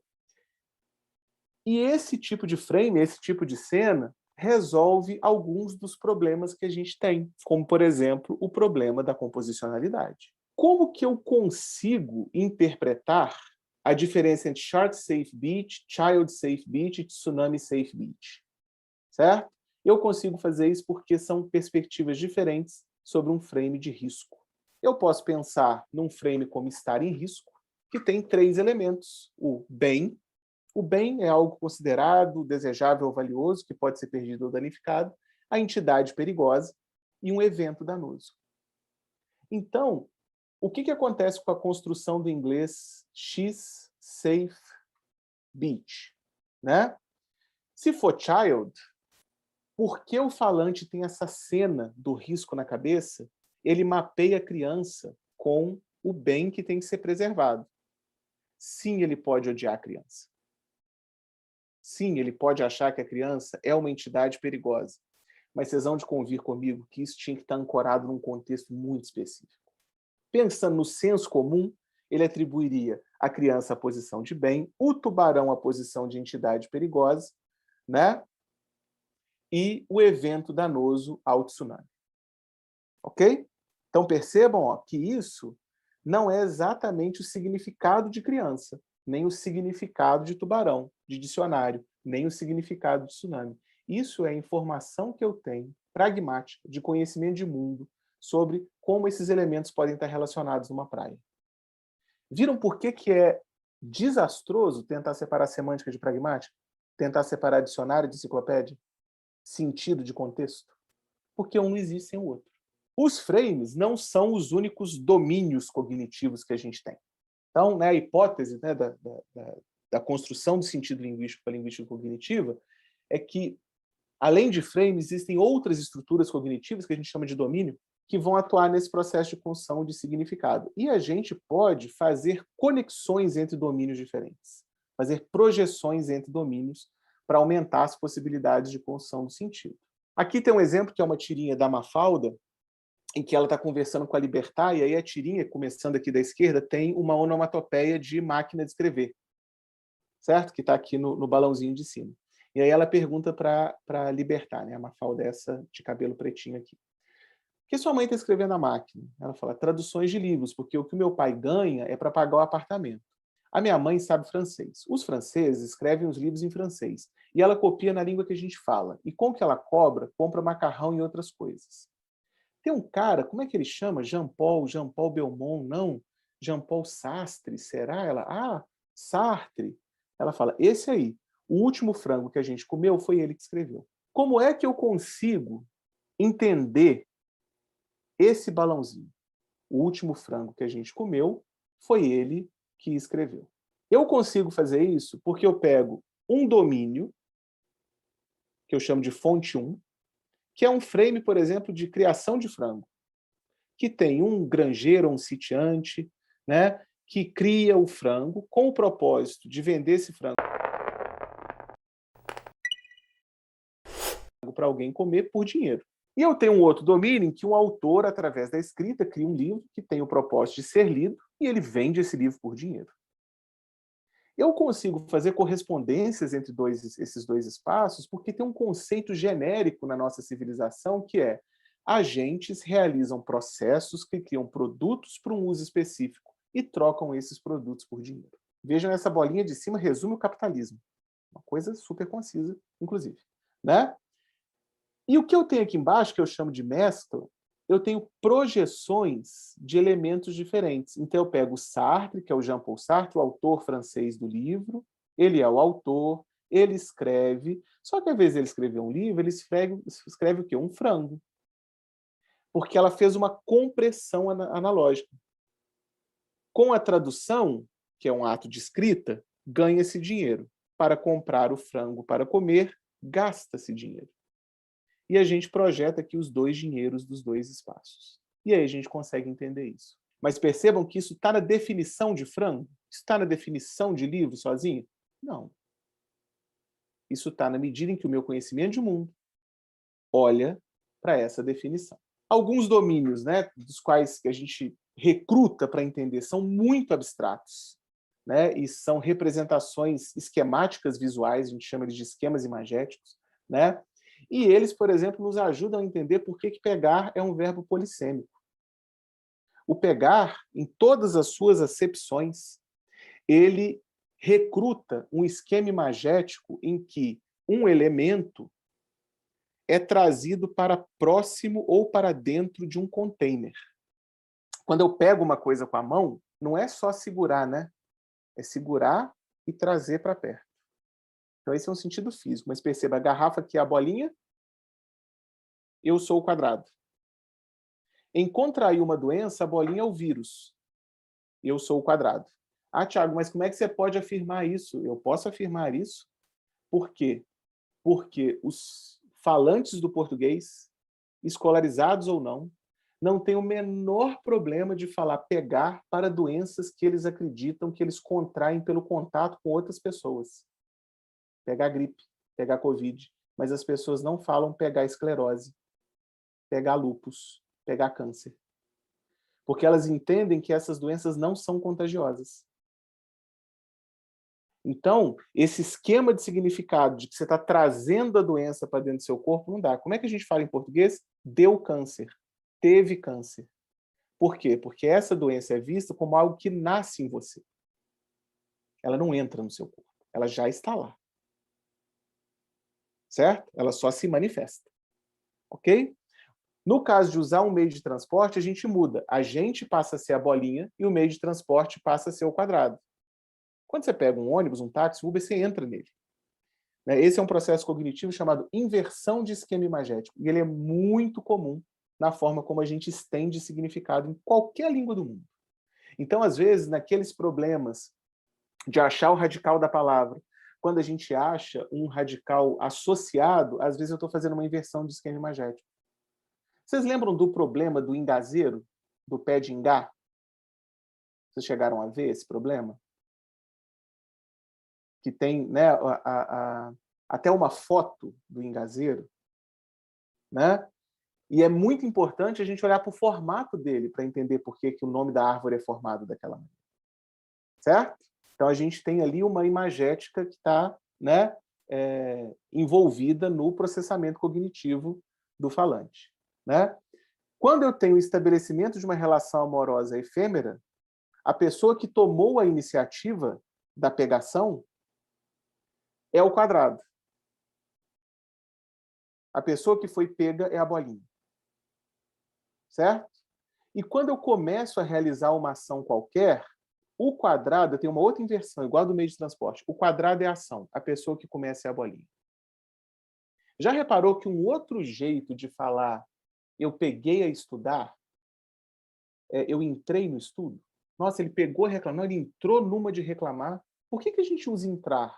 E esse tipo de frame, esse tipo de cena, resolve alguns dos problemas que a gente tem, como, por exemplo, o problema da composicionalidade. Como que eu consigo interpretar a diferença entre Shark Safe Beach, Child Safe Beach e Tsunami Safe Beach? Certo? Eu consigo fazer isso porque são perspectivas diferentes sobre um frame de risco. Eu posso pensar num frame como estar em risco, que tem 3 elementos: o bem. O bem é algo considerado desejável ou valioso, que pode ser perdido ou danificado, a entidade perigosa e um evento danoso. Então, o que acontece com a construção do inglês X safe beach? Né? Se for child, porque o falante tem essa cena do risco na cabeça, ele mapeia a criança com o bem que tem que ser preservado. Sim, ele pode odiar a criança. Sim, ele pode achar que a criança é uma entidade perigosa, mas vocês vão de convir comigo que isso tinha que estar ancorado num contexto muito específico. Pensando no senso comum, ele atribuiria à criança a posição de bem, o tubarão a posição de entidade perigosa, né? E o evento danoso ao tsunami. Ok? Então percebam, ó, que isso não é exatamente o significado de criança, nem o significado de tubarão, de dicionário, nem o significado de tsunami. Isso é informação que eu tenho, pragmática, de conhecimento de mundo, sobre como esses elementos podem estar relacionados numa praia. Viram por que é desastroso tentar separar semântica de pragmática? Tentar separar dicionário de enciclopédia? Sentido de contexto? Porque um não existe sem o outro. Os frames não são os únicos domínios cognitivos que a gente tem. Então, né, a hipótese, né, da construção do sentido linguístico para a linguística cognitiva é que, além de frames, existem outras estruturas cognitivas, que a gente chama de domínio, que vão atuar nesse processo de construção de significado. E a gente pode fazer conexões entre domínios diferentes, fazer projeções entre domínios para aumentar as possibilidades de construção do sentido. Aqui tem um exemplo que é uma tirinha da Mafalda, em que ela está conversando com a Libertar, e aí a tirinha, começando aqui da esquerda, tem uma onomatopeia de máquina de escrever, certo? Que está aqui no balãozinho de cima. E aí ela pergunta para Libertar, né? A Mafalda é essa de cabelo pretinho aqui. O que sua mãe está escrevendo na máquina? Ela fala, traduções de livros, porque o que o meu pai ganha é para pagar o apartamento. A minha mãe sabe francês. Os franceses escrevem os livros em francês. E ela copia na língua que a gente fala. E com o que ela cobra, compra macarrão e outras coisas. Tem um cara, como é que ele chama? Jean-Paul Belmont, não? Jean-Paul Sastre, será? Ela, Sartre. Ela fala, esse aí, o último frango que a gente comeu foi ele que escreveu. Como é que eu consigo entender esse balãozinho? O último frango que a gente comeu foi ele que escreveu. Eu consigo fazer isso porque eu pego um domínio, que eu chamo de fonte 1, que é um frame, por exemplo, de criação de frango, que tem um granjeiro, um sitiante, né, que cria o frango com o propósito de vender esse frango para alguém comer por dinheiro. E eu tenho um outro domínio em que um autor, através da escrita, cria um livro que tem o propósito de ser lido e ele vende esse livro por dinheiro. Eu consigo fazer correspondências entre esses dois espaços porque tem um conceito genérico na nossa civilização que é agentes realizam processos que criam produtos para um uso específico e trocam esses produtos por dinheiro. Vejam, essa bolinha de cima resume o capitalismo. Uma coisa super concisa, inclusive. Né? E o que eu tenho aqui embaixo, que eu chamo de mescla, eu tenho projeções de elementos diferentes. Então, eu pego o Sartre, que é o Jean-Paul Sartre, o autor francês do livro. Ele é o autor, ele escreve. Só que, ao invés de ele escrever um livro, ele escreve o quê? Um frango. Porque ela fez uma compressão analógica. Com a tradução, que é um ato de escrita, ganha-se dinheiro. Para comprar o frango para comer, gasta-se dinheiro. E a gente projeta aqui os dois dinheiros dos dois espaços. E aí a gente consegue entender isso. Mas percebam que isso está na definição de frango? Isso está na definição de livro sozinho? Não. Isso está na medida em que o meu conhecimento de mundo olha para essa definição. Alguns domínios, né, dos quais a gente recruta para entender são muito abstratos, né, e são representações esquemáticas visuais, a gente chama eles de esquemas imagéticos, né? E eles, por exemplo, nos ajudam a entender por que pegar é um verbo polissêmico. O pegar, em todas as suas acepções, ele recruta um esquema imagético em que um elemento é trazido para próximo ou para dentro de um container. Quando eu pego uma coisa com a mão, não é só segurar, né? É segurar e trazer para perto. Então esse é um sentido físico, mas perceba, a garrafa aqui é a bolinha, eu sou o quadrado. Em contrair uma doença, a bolinha é o vírus, eu sou o quadrado. Ah, Thiago, mas como é que você pode afirmar isso? Eu posso afirmar isso. Por quê? Porque os falantes do português, escolarizados ou não têm o menor problema de falar pegar para doenças que eles acreditam que eles contraem pelo contato com outras pessoas. Pegar gripe, pegar Covid. Mas as pessoas não falam pegar esclerose, pegar lúpus, pegar câncer. Porque elas entendem que essas doenças não são contagiosas. Então, esse esquema de significado de que você está trazendo a doença para dentro do seu corpo, não dá. Como é que a gente fala em português? Deu câncer. teve câncer. Por quê? Porque essa doença é vista como algo que nasce em você. Ela não entra no seu corpo, ela já está lá. Certo? Ela só se manifesta. Ok? No caso de usar um meio de transporte, a gente muda. A gente passa a ser a bolinha e o meio de transporte passa a ser o quadrado. Quando você pega um ônibus, um táxi, um Uber, você entra nele. Esse é um processo cognitivo chamado inversão de esquema imagético. E ele é muito comum na forma como a gente estende significado em qualquer língua do mundo. Então, às vezes, naqueles problemas de achar o radical da palavra, quando a gente acha um radical associado, às vezes eu estou fazendo uma inversão de esquema imagético. Vocês lembram do problema do engazeiro, do pé de ingá? Vocês chegaram a ver esse problema? Que tem, né, até uma foto do engazeiro, né? E é muito importante a gente olhar para o formato dele para entender por que o nome da árvore é formado daquela maneira. Certo? Então, a gente tem ali uma imagética que está, né, envolvida no processamento cognitivo do falante. Né? Quando eu tenho o estabelecimento de uma relação amorosa efêmera, a pessoa que tomou a iniciativa da pegação é o quadrado. A pessoa que foi pega é a bolinha. Certo? E quando eu começo a realizar uma ação qualquer, o quadrado tem uma outra inversão, igual a do meio de transporte. O quadrado é a ação, a pessoa que começa é a bolinha. Já reparou que um outro jeito de falar eu peguei a estudar, eu entrei no estudo? Nossa, ele pegou a reclamar, ele entrou numa de reclamar. Por que a gente usa entrar?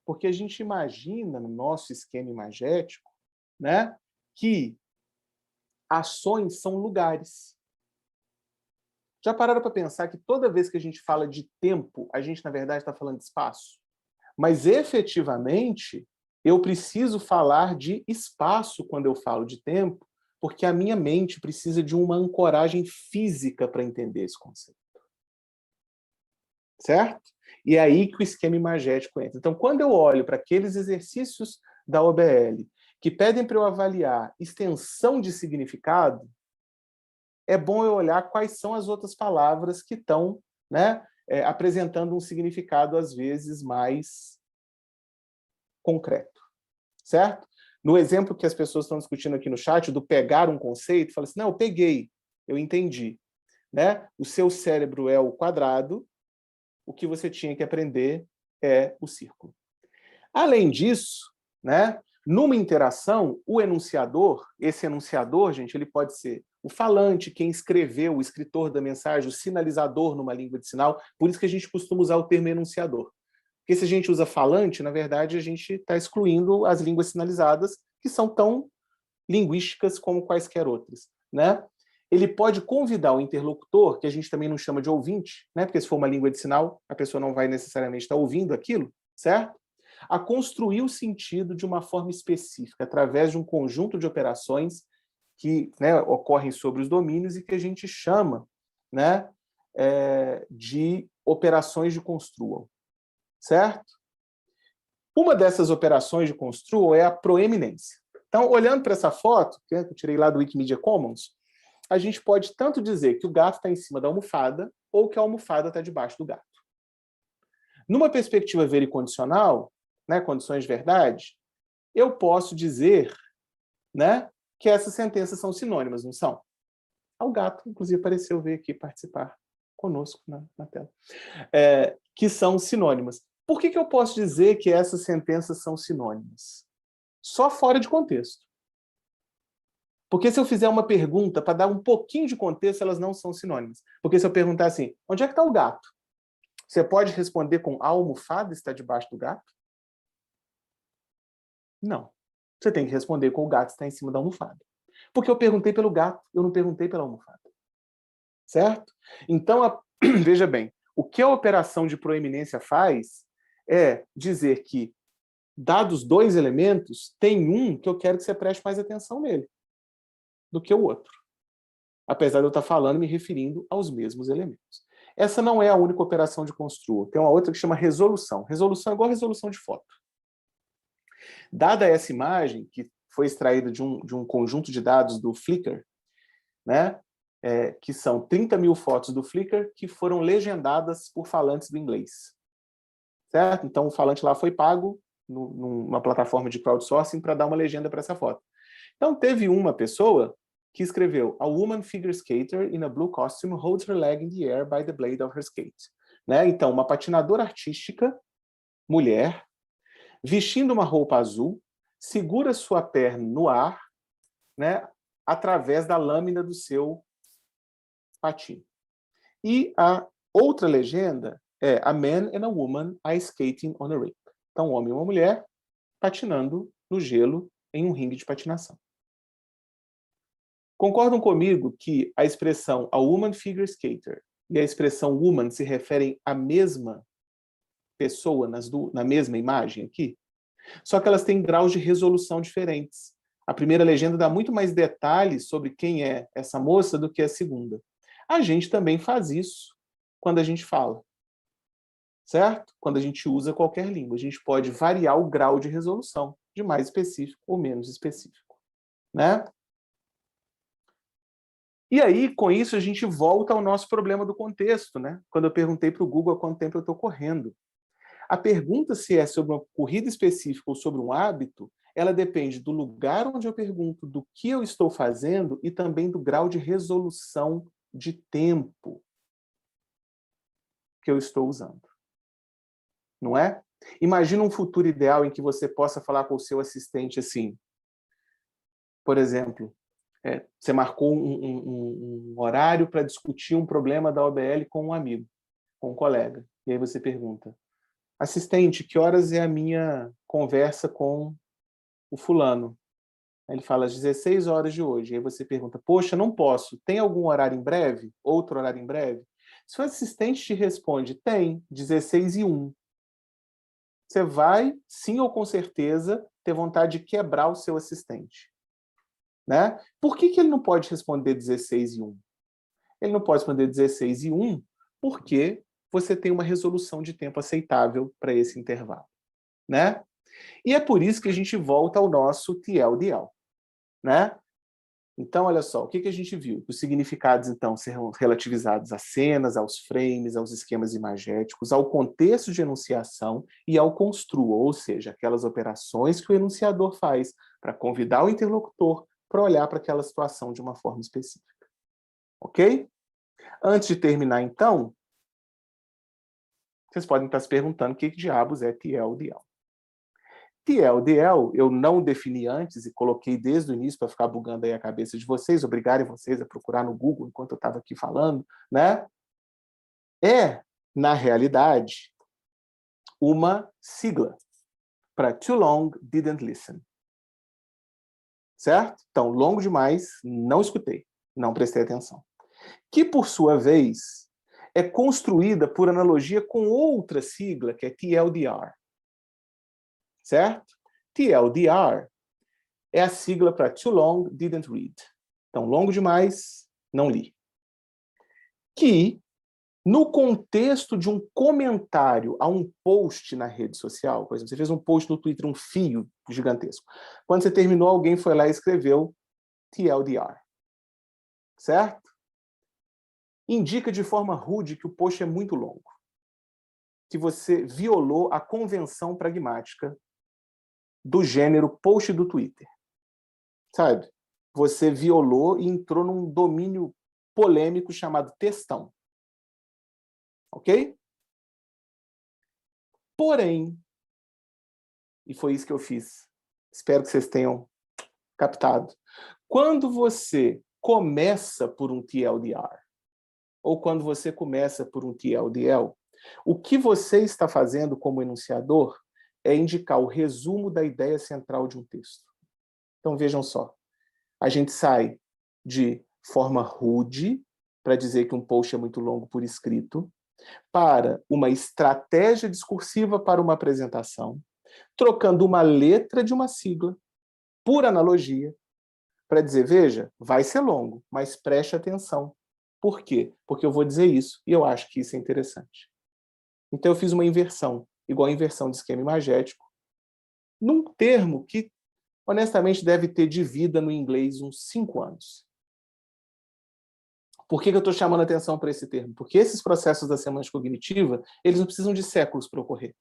Porque a gente imagina no nosso esquema imagético, né, que ações são lugares. Já pararam para pensar que toda vez que a gente fala de tempo, a gente, na verdade, está falando de espaço? Mas, efetivamente, eu preciso falar de espaço quando eu falo de tempo, porque a minha mente precisa de uma ancoragem física para entender esse conceito. Certo? E é aí que o esquema imagético entra. Então, quando eu olho para aqueles exercícios da OBL que pedem para eu avaliar extensão de significado, é bom eu olhar quais são as outras palavras que estão, né, apresentando um significado, às vezes, mais concreto. Certo? No exemplo que as pessoas estão discutindo aqui no chat, do pegar um conceito, fala assim, não, eu peguei, eu entendi. Né? O seu cérebro é o quadrado, o que você tinha que aprender é o círculo. Além disso, né, numa interação, o enunciador, esse enunciador, gente, ele pode ser o falante, quem escreveu, o escritor da mensagem, o sinalizador numa língua de sinal, por isso que a gente costuma usar o termo enunciador. Porque se a gente usa falante, na verdade, a gente está excluindo as línguas sinalizadas, que são tão linguísticas como quaisquer outras. Né? Ele pode convidar o interlocutor, que a gente também não chama de ouvinte, né? Porque se for uma língua de sinal, a pessoa não vai necessariamente estar ouvindo aquilo, certo? A construir o sentido de uma forma específica, através de um conjunto de operações que, né, ocorrem sobre os domínios e que a gente chama, né, de operações de construam. Certo? Uma dessas operações de construam é a proeminência. Então, olhando para essa foto, que eu tirei lá do Wikimedia Commons, a gente pode tanto dizer que o gato está em cima da almofada ou que a almofada está debaixo do gato. Numa perspectiva vericondicional, né, condições de verdade, eu posso dizer, né, que essas sentenças são sinônimas, não são? O gato, inclusive, apareceu veio aqui participar conosco na tela. Que são sinônimas. Por que eu posso dizer que essas sentenças são sinônimas? Só fora de contexto. Porque se eu fizer uma pergunta para dar um pouquinho de contexto, elas não são sinônimas. Porque se eu perguntar assim, onde é que está o gato? Você pode responder com a almofada está debaixo do gato? Não. Você tem que responder com o gato está em cima da almofada. Porque eu perguntei pelo gato, eu não perguntei pela almofada. Certo? Então, veja bem, o que a operação de proeminência faz é dizer que, dados dois elementos, tem um que eu quero que você preste mais atenção nele do que o outro. Apesar de eu estar falando, me referindo aos mesmos elementos. Essa não é a única operação de construa. Tem uma outra que chama resolução. Resolução é igual a resolução de foto. Dada essa imagem, que foi extraída de um conjunto de dados do Flickr, né? Que são 30 mil fotos do Flickr que foram legendadas por falantes do inglês. Certo? Então, o falante lá foi pago numa plataforma de crowdsourcing para dar uma legenda para essa foto. Então, teve uma pessoa que escreveu: "A woman figure skater in a blue costume holds her leg in the air by the blade of her skate." Né? Então, uma patinadora artística, mulher, vestindo uma roupa azul, segura sua perna no ar, né, através da lâmina do seu patins. E a outra legenda é "A man and a woman are skating on a rink." Então, um homem e uma mulher patinando no gelo em um ringue de patinação. Concordam comigo que a expressão "a woman figure skater" e a expressão "woman" se referem à mesma pessoa na mesma imagem aqui? Só que elas têm graus de resolução diferentes. A primeira legenda dá muito mais detalhes sobre quem é essa moça do que a segunda. A gente também faz isso quando a gente fala, certo? Quando a gente usa qualquer língua. A gente pode variar o grau de resolução, de mais específico ou menos específico, né? E aí, com isso, a gente volta ao nosso problema do contexto, né? Quando eu perguntei para o Google há quanto tempo eu estou correndo. A pergunta se é sobre uma corrida específica ou sobre um hábito, ela depende do lugar onde eu pergunto, do que eu estou fazendo e também do grau de resolução de tempo que eu estou usando. Não é? Imagina um futuro ideal em que você possa falar com o seu assistente assim, por exemplo, você marcou um horário para discutir um problema da OBL com um amigo, com um colega, e aí você pergunta: "Assistente, que horas é a minha conversa com o fulano?" Aí ele fala: "às 16 horas de hoje." Aí você pergunta: "Poxa, não posso. Tem algum horário em breve? Outro horário em breve?" Se o assistente te responde: "Tem, 16h01." Você vai, sim ou com certeza, ter vontade de quebrar o seu assistente. Né? Por que ele não pode responder 16h01? Ele não pode responder 16h01 porque você tem uma resolução de tempo aceitável para esse intervalo. Né? E é por isso que a gente volta ao nosso TLDL. Né? Então, olha só, o que a gente viu? Os significados, então, serão relativizados às cenas, aos frames, aos esquemas imagéticos, ao contexto de enunciação e ao construo, ou seja, aquelas operações que o enunciador faz para convidar o interlocutor para olhar para aquela situação de uma forma específica. Ok? Antes de terminar, então, vocês podem estar se perguntando o que diabos é TLDL. TLDL eu não defini antes e coloquei desde o início para ficar bugando aí a cabeça de vocês, obrigarem vocês a procurar no Google enquanto eu estava aqui falando, né? Na realidade, uma sigla para Too Long Didn't Listen. Certo? Então, longo demais, não escutei, não prestei atenção. Que, por sua vez, é construída por analogia com outra sigla, que é TLDR. Certo? TLDR é a sigla para Too Long Didn't Read. Então, longo demais, não li. Que, no contexto de um comentário a um post na rede social, por exemplo, você fez um post no Twitter, um fio gigantesco. Quando você terminou, alguém foi lá e escreveu TLDR. Certo? Indica de forma rude que o post é muito longo. Que você violou a convenção pragmática do gênero post do Twitter. Sabe? Você violou e entrou num domínio polêmico chamado textão. Ok? Porém, e foi isso que eu fiz, espero que vocês tenham captado, quando você começa por um TLDR, ou quando você começa por um TLDL, o que você está fazendo como enunciador é indicar o resumo da ideia central de um texto. Então vejam só, a gente sai de forma rude, para dizer que um post é muito longo por escrito, para uma estratégia discursiva para uma apresentação, trocando uma letra de uma sigla, por analogia, para dizer, veja, vai ser longo, mas preste atenção. Por quê? Porque eu vou dizer isso, e eu acho que isso é interessante. Então eu fiz uma inversão, igual a inversão de esquema imagético, num termo que, honestamente, deve ter de vida no inglês uns 5 anos. Por que eu estou chamando a atenção para esse termo? Porque esses processos da semântica cognitiva, eles não precisam de séculos para ocorrer.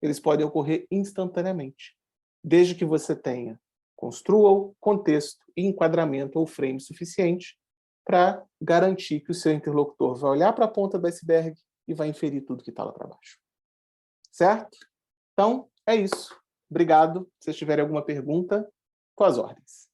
Eles podem ocorrer instantaneamente, desde que você construa o contexto, enquadramento ou frame suficiente para garantir que o seu interlocutor vai olhar para a ponta do iceberg e vai inferir tudo que está lá para baixo. Certo? Então, é isso. Obrigado. Se vocês tiverem alguma pergunta, com as ordens.